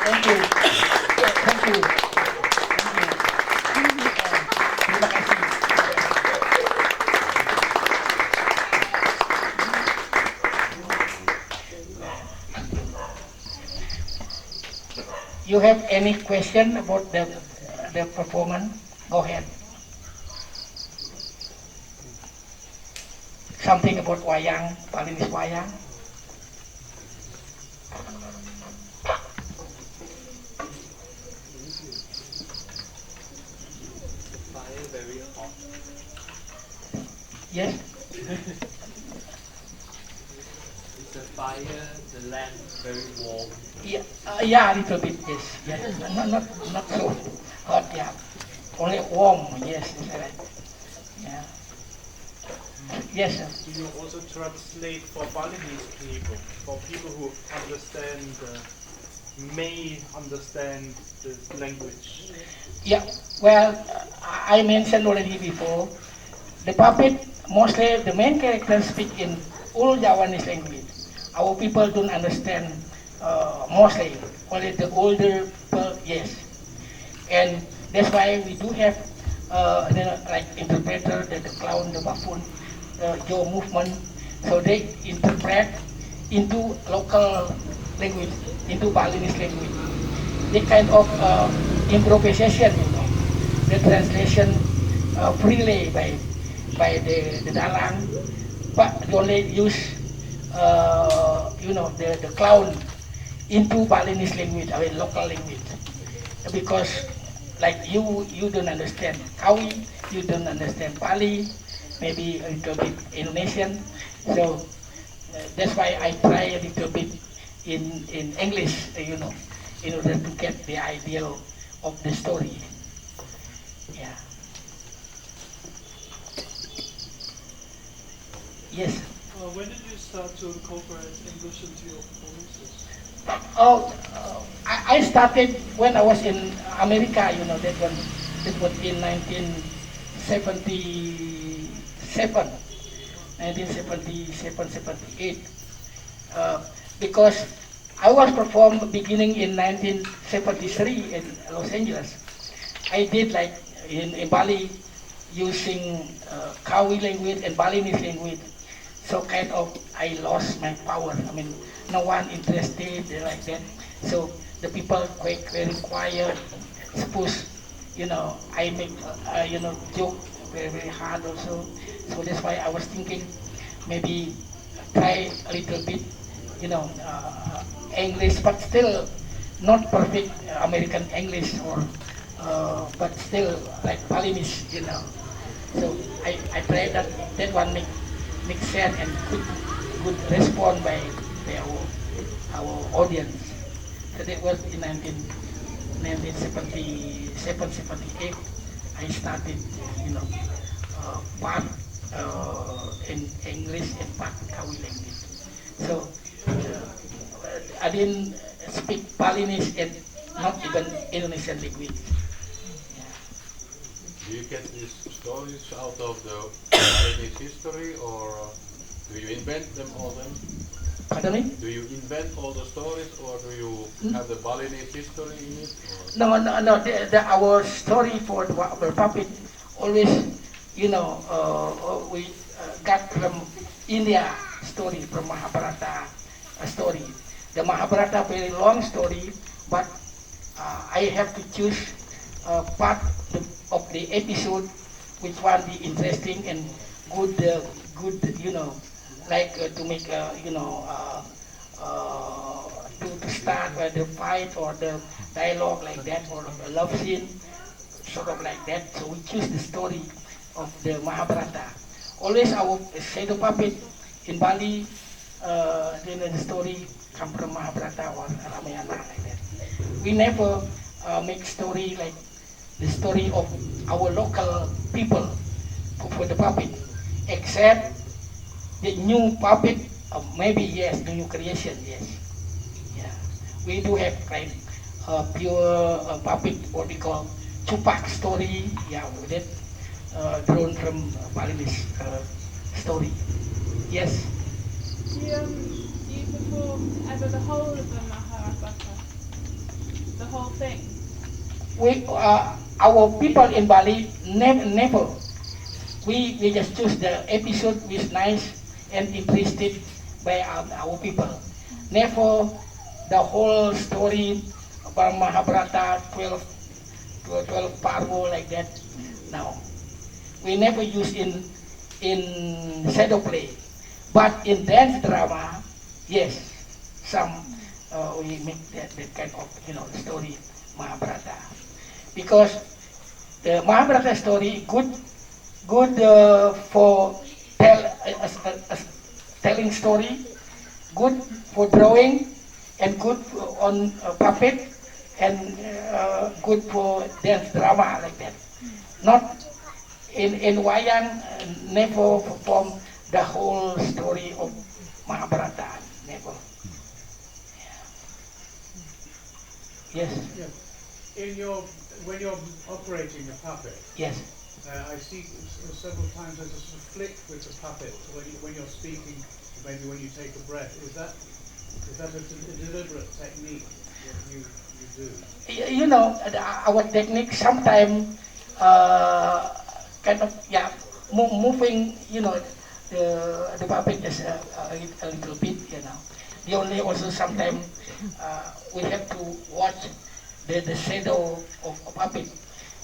Thank you. Thank you. Terima kasih. You have any question about the performance? Go ahead. Something about wayang, Balinese wayang? Very hot. Yes? Is the fire, the lamp very warm? Yeah, yeah, a little bit, yes. Yeah. Not so hot, yeah. Only warm, yes, is right. Yeah. Yes, sir. Do you also translate for Balinese people, for people who may understand the language? Yeah, well, I mentioned already before, the puppet, mostly the main characters speak in old Javanese language. Our people don't understand mostly, only the older people, yes. And that's why we do have, like interpreter, the clown, the buffoon, the jaw movement, so they interpret into local language, into Balinese language. The kind of improvisation, the translation freely by the dalang, but only use the clown into Balinese language, I mean local language, because like you don't understand Kawi, you don't understand Pali, maybe a little bit Indonesian. So that's why I try a little bit in English, in order to get the idea of the story. Yeah. Yes. When did you start to incorporate English into your performances? Oh, I started when I was in America. That was in 1977, 78. Because I was performed beginning in 1973 in Los Angeles. I did like in Bali using Kawi language and Balinese language. So kind of I lost my power. I mean, no one interested like that. So the people quite very quiet. Suppose I make joke very very hard also. So that's why I was thinking maybe try a little bit, English, but still not perfect American English or but still like Balinese. So I pray that one make sense and good respond by our audience. So that was in 1977, 78. I started, part in English and part Kawi language. So I didn't speak Balinese and not even Indonesian language. Do you get these stories out of the Balinese history, or do you invent them all then? Pardon me? Do you invent all the stories, or do you have the Balinese history in it? Or? No. Our story for our puppet always, we got from India story, from Mahabharata story. The Mahabharata very long story, but I have to choose part of the episode which one be interesting and good, like to make, to start the fight or the dialogue like that, or a love scene, sort of like that. So we choose the story of the Mahabharata. Always our shadow puppet in Bali, the story come from Mahabharata or Ramayana like that. We never make story like the story of our local people for the puppet, except the new puppet, maybe yes, the new creation, yes. Yeah, we do have kind pure puppet, what we call Chupak story, yeah, with it drawn from Balinese story. Yes. Do you perform ever the whole of the Mahabharata? The whole thing? Our people in Bali never. We just choose the episode which is nice and interested by our people. Never the whole story about Mahabharata, 12 parvo like that. No, we never use in shadow play, but in dance drama, yes, some we make that kind of story Mahabharata, because the Mahabharata story good for telling story, good for drawing, and good on puppet, and good for dance drama like that. Not in wayang, never perform the whole story of Mahabharata, never. Yes. Yeah. When you're operating a puppet, Yes. I see several times there's a sort of flick with the puppet when you're speaking, maybe when you take a breath. Is that a deliberate technique that you do? Our technique sometimes kind of moving. The puppet just a little bit. The only also sometimes we have to watch the shadow of a puppet,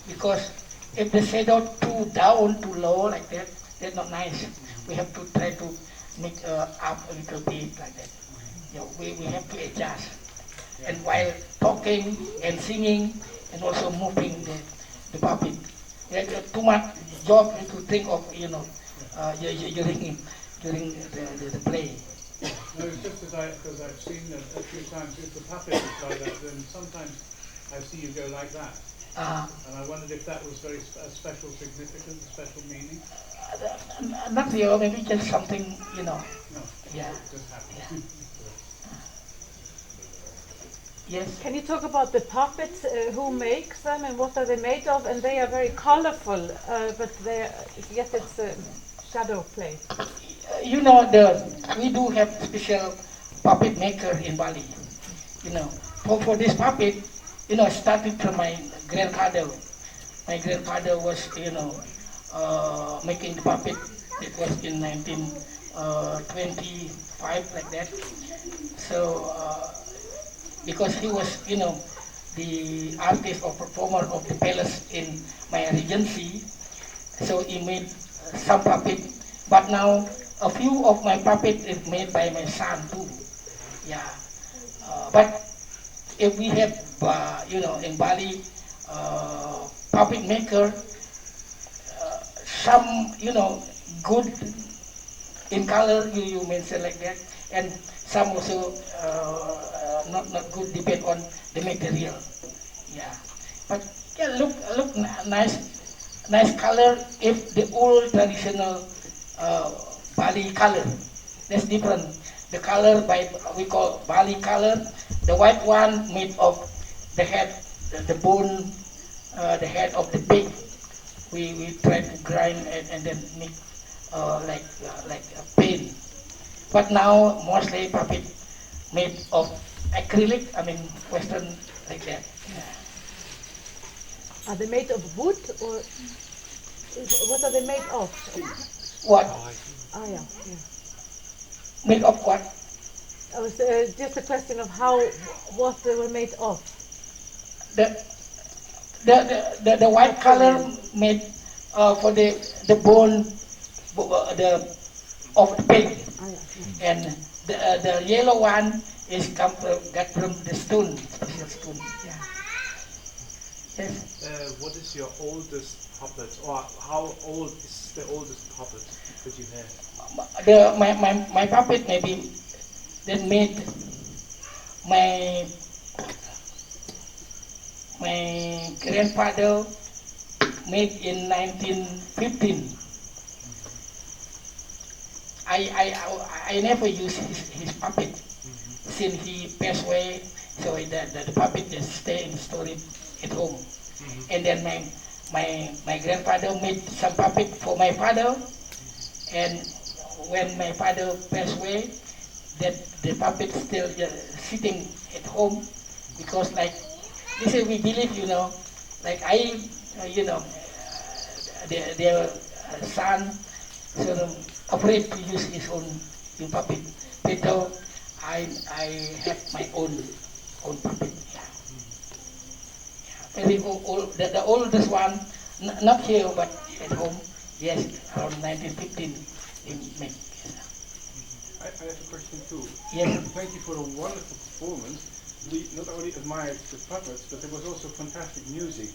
because if the shadow too down, too low like that, that's not nice. We have to try to make up a little bit like that. We have to adjust. And while talking and singing and also moving the puppet, too much job to think of during the play. No, it's just because I've seen a few times, if the puppet is like that, then sometimes I see you go like that. And I wondered if that was very a special significance, a special meaning. Not real, maybe just something, No, Yeah. it just happened. Yeah. Yes. Can you talk about the puppets? Who makes them and what are they made of? And they are very colorful, but yet it's shadow play. We do have special puppet maker in Bali. For this puppet, started from my grandfather. My grandfather was, making the puppet. It was in 1925, like that. So, because he was, the artist or performer of the palace in my regency, so he made some puppet. But now, a few of my puppet is made by my son too. Yeah. But if we have, in Bali, puppet maker, some, good in color, you mentioned like that, and some also not good, depend on the material. Yeah. But yeah, look nice color if the old traditional Bali color. That's different. The color we call Bali color. The white one made of the head, the bone, the head of the pig. We try to grind and then make like a paint. But now mostly puppet made of acrylic. I mean Western, like that. Yeah. Are they made of wood or what are they made of? What? Ah, yeah. Made of what? I was just a question of what they were made of. The white color made for the bone of the pig, and the yellow one is got from the stone, special stone. Yeah. Yes. What is your oldest puppet, or how old is the oldest puppet that you have? My puppet maybe that made my grandfather made in 1915. I never use his puppet since he passed away. So the puppet just stay in storage at home. And then my grandfather made some puppet for my father. And when my father passed away, that the puppet still sitting at home, because like this is we believe, like their son sort of afraid to use his own puppet. But I have my own puppet. Yeah. Very old, the oldest one, not here but at home. Yes, around 1915 they make. I have a question too. Yes. Thank you for a wonderful performance. We not only admired the puppets, but there was also fantastic music.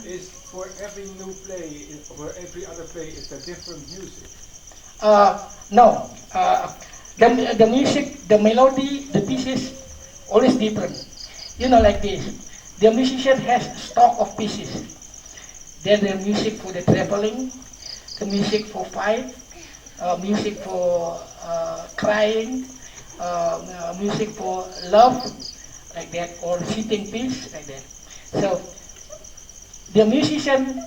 Is for every new play, or every other play, is there different music? No. The music, the melody, the pieces, always different. Like this. The musician has stock of pieces. Then the music for the traveling, the music for fight, music for crying, music for love, like that, or sitting peace, like that. So the musician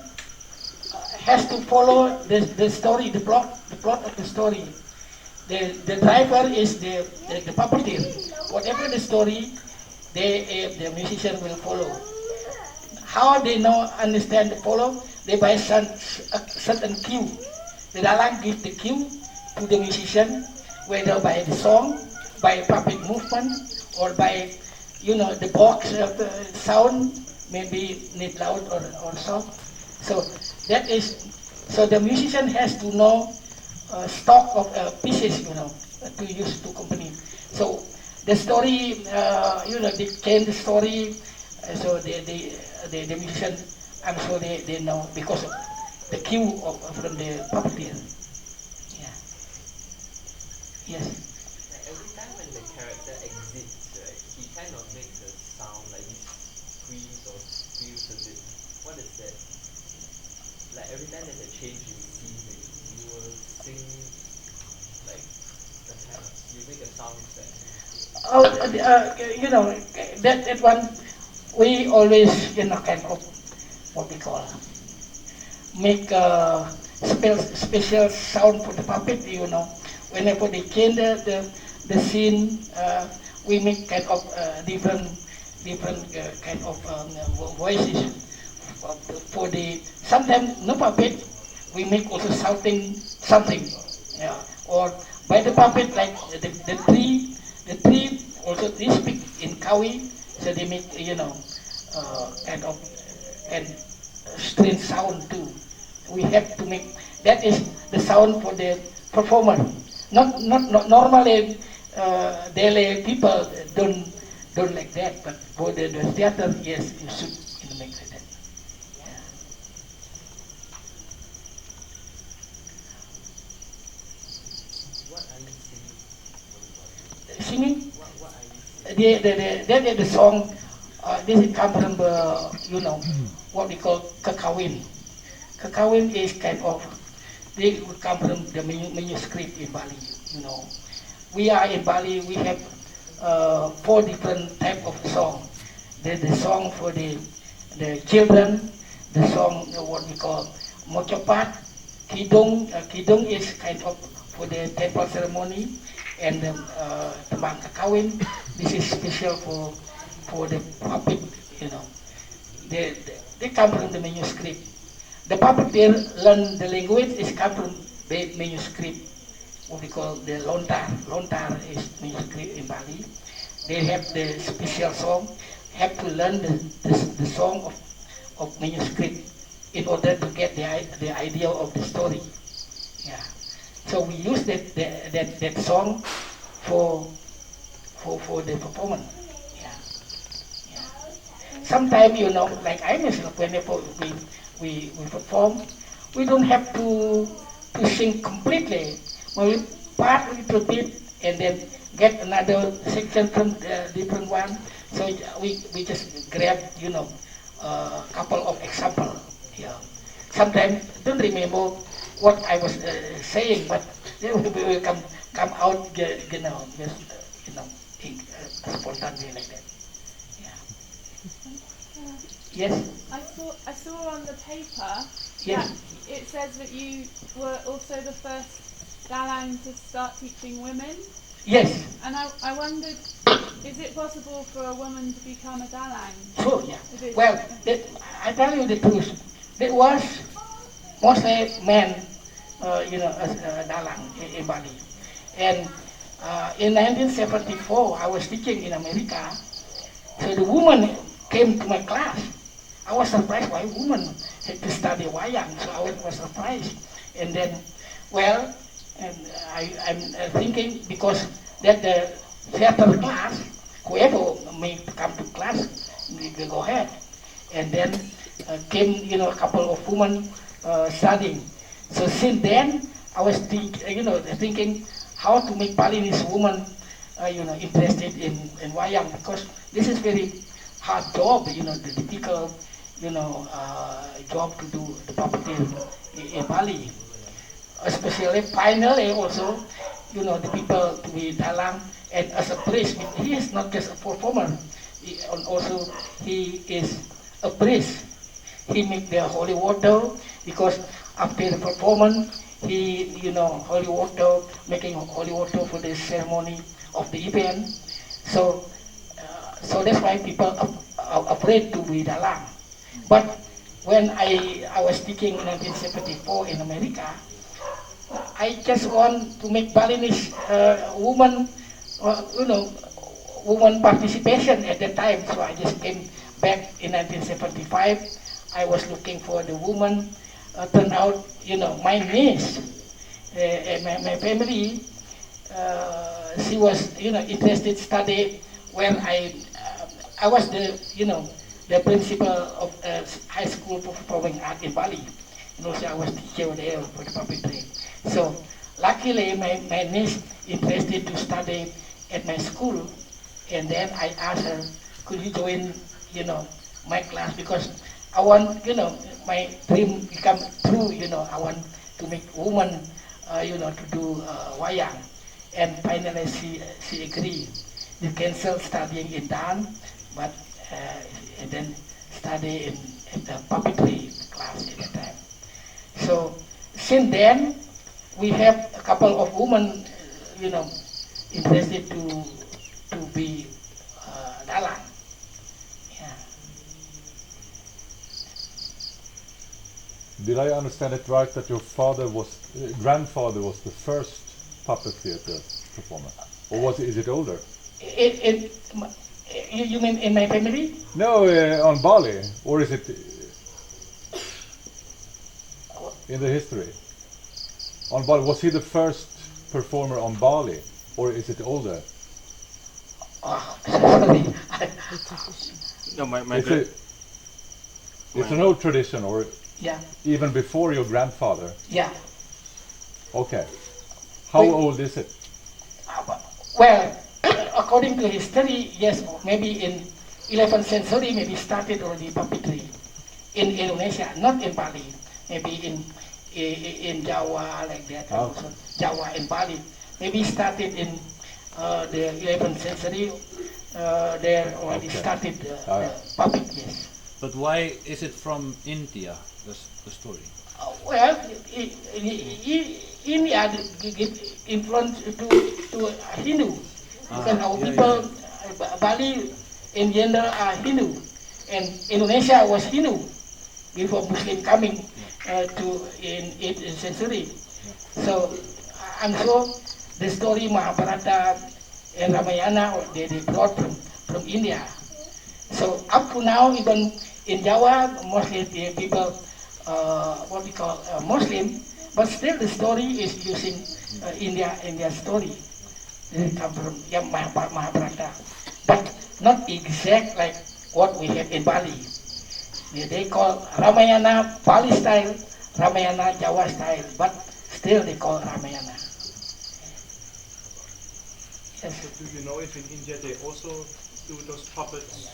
has to follow the story, the plot of the story. The driver is the puppeteer. Whatever the story, the musician will follow. How they understand the follow? They buy a certain cue. The dalang gives the cue to the musician, whether by the song, by puppet movement, or by the box sound, maybe need loud or soft. So that is, so the musician has to know stock of pieces, to use to accompany. So the story, they change the story. So the musician, I'm sure they know because of the cue from the puppeteer. Yes. Like every time when the character exits, right, he kind of makes a sound like he screams or squeals a bit. What is that? Like every time there's a change in scene, you will sing like some kind of you make a sound effect. Oh, you know, that one, we always, kind of, what we call, make a special sound for the puppet. Whenever they change the scene, we make kind of different kind of voices for the, sometimes no puppet, we make also shouting something, yeah, or by the puppet, like the tree also they speak in Kawi, so they make kind of and strange sound too. We have to make, that is the sound for the performer. Not normally daily people don't like that, but for the theater, yes, you should make like that. What are you singing? Singing, What are you singing? the song. This is come from the, what we call kakawin. Kakawin is kind of, they come from the manuscript in Bali. You know, we are in Bali. We have four different type of song. The song for the children, the song what we call mochopat, kidung. Kidung is kind of for the temple ceremony, and tembang kakawin. This is special for the puppet. You know, they come from the manuscript. The puppet there learn the language is come from the manuscript. What we call the lontar. Lontar is manuscript in Bali. They have the special song. Have to learn the song of manuscript in order to get the idea of the story. Yeah. So we use that song for for the performance. Yeah. Yeah. Sometimes, like I myself, whenever we perform, we don't have to sing completely. We part a little bit and then get another section from the different one. So we just grab, a couple of example. Yeah. Sometimes don't remember what I was saying, but they will come out, just think, spontaneously like that. Yeah. Yes. I saw on the paper Yes. that it says that you were also the first dalang to start teaching women, Yes. and I wondered, is it possible for a woman to become a dalang? Sure. Yeah. It is. Well, I tell you the truth. There was mostly men, as dalang in Bali, and in 1974 I was teaching in America. So the woman came to my class. I was surprised why women had to study wayang, so I was surprised. And then, well, and I'm thinking because that the theater class, whoever may come to class, we will go ahead. And then came, a couple of women studying. So since then, I was thinking how to make Balinese women, interested in wayang, because this is very hard job, the difficult, job to do the puppeteer in Bali. Especially finally also, the people to be dalang, and as a priest, he is not just a performer, and also he is a priest. He make the holy water, because after the performance, he, holy water, making holy water for the ceremony of the event. So that's why people are afraid to be dalang. But when I was teaching in 1974 in America, I just want to make Balinese woman, woman participation at that time. So I just came back in 1975. I was looking for the woman. Turned out, my niece, my family, she was, interested study when I was the principal of high school for performing art in Bali. And also I was teacher there for the puppetry. So luckily, my niece interested to study at my school, and then I asked her, could you join, my class, because I want, my dream become true, I want to make woman, to do wayang. And finally she agreed. They cancel studying in Dan, but and then study in the puppetry class at the time. So since then, we have a couple of women, interested to be dalang. Yeah. Did I understand it right that your grandfather was the first puppet theater performer, or is it older? You mean in my family? No, on Bali, or is it in the history? On Bali, was he the first performer on Bali, or is it older? Oh, sorry. No, It's an old tradition, or yeah. even before your grandfather? Yeah. Okay. How old is it? Well, according to history, yes, maybe in 11th century, maybe started already puppetry in Indonesia, not in Bali. Maybe in Jawa, like that. Oh. Also. Jawa and Bali. Maybe started in the 11th century. There already started puppet, yes. But why is it from India, the story? Well, India give influence to Hindu. Because our people, Bali in general are Hindu, and Indonesia was Hindu before Muslim coming to in 8th century. So I'm sure the story Mahabharata and Ramayana they brought from India. So up to now, even in Jawa, mostly the people what we call Muslim, but still the story is using India story. They come from Mahabharata, but not exact like what we have in Bali. They call Ramayana Bali style, Ramayana Jawa style, but still they call Ramayana. Yes. So do you know if in India they also do those puppets,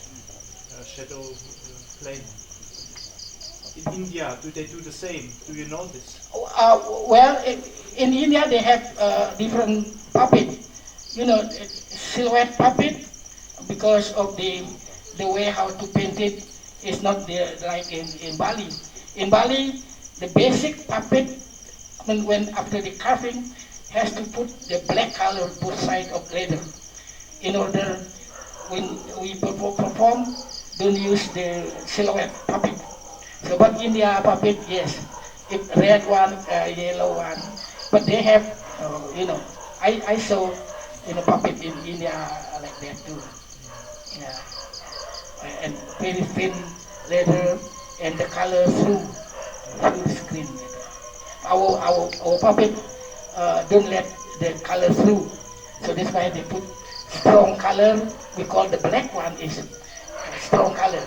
shadow play? In India, do they do the same? Do you know this? Well, in India they have different puppet. Silhouette puppet, because of the way how to paint it is not there like in Bali. In Bali, the basic puppet, when after the carving, has to put the black color both sides of leather, in order when we perform, don't use the silhouette puppet. So, but India puppet, yes, if red one, yellow one, but they have, I saw puppet in India like that too. Yeah, and very thin leather and the color through the screen. Our puppet don't let the color through, so that's why they put strong color. We call the black one is strong color,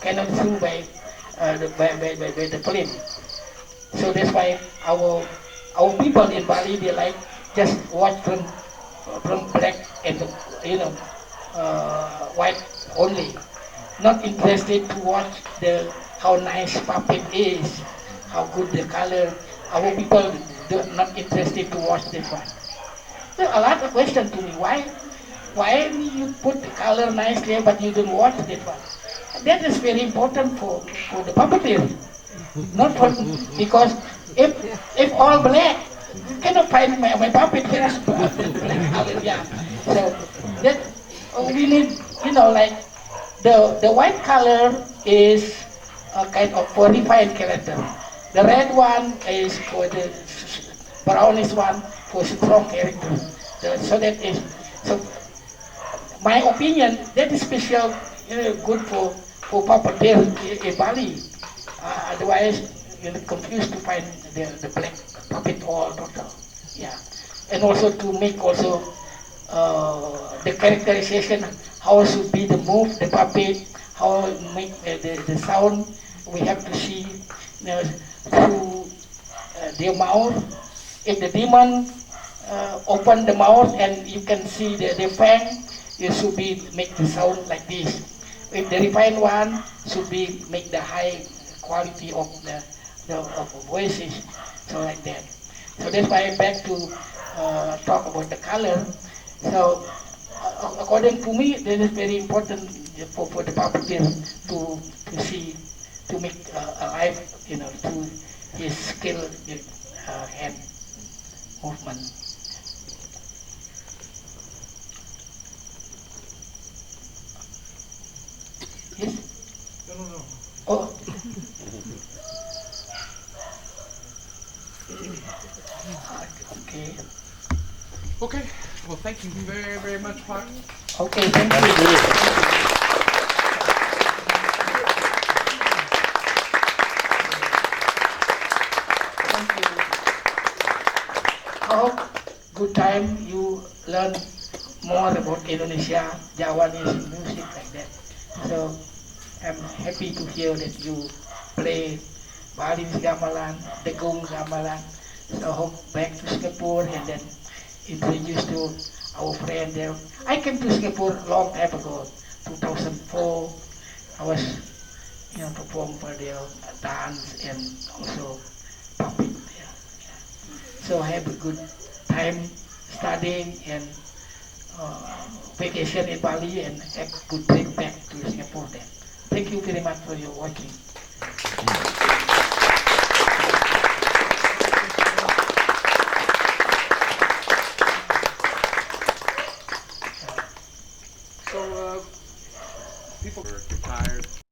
cannot through by the flame. So that's why our people in Bali they like just watch from black and white only, not interested to watch how nice puppet is, how good the color. Our people not interested to watch this one. So a lot of question to me, why you put the color nicely but you don't watch that one? That is very important for the puppeteer, not for, because if all black, you cannot find my puppet here. Yeah. So that we need, like the white color is a kind of for refined character. The red one is for the brownish one for strong character. So that is, so my opinion, that is special, good for puppeteer in Bali. Otherwise, you're confused to find the black puppet all total. Yeah, and also to make also the characterization, how should be the move, the puppet, how make the sound. We have to see through their mouth if the demon open the mouth and you can see the fang, it should be make the sound like this. If the refined one should be make the high quality of the of voices, so like that. So that's why back to talk about the color. So according to me, that is very important for the puppeteer to see to make a life, to his skill with hand movement. Yes? No. Oh. Okay. Okay. Well, thank you very, very much, Mark. Okay, thank you. Thank you. I hope good time you learn more about Indonesia, Javanese music like that. So I'm happy to hear that you play Balin Gamelan, Degung Gamelan. So I hope back to Singapore and then introduce to our friend there. I came to Singapore long time ago, 2004. I was, perform for their dance and also puppet there. So I have a good time studying and vacation in Bali and have good trip back to Singapore then. Thank you very much for your watching. So, people are tired.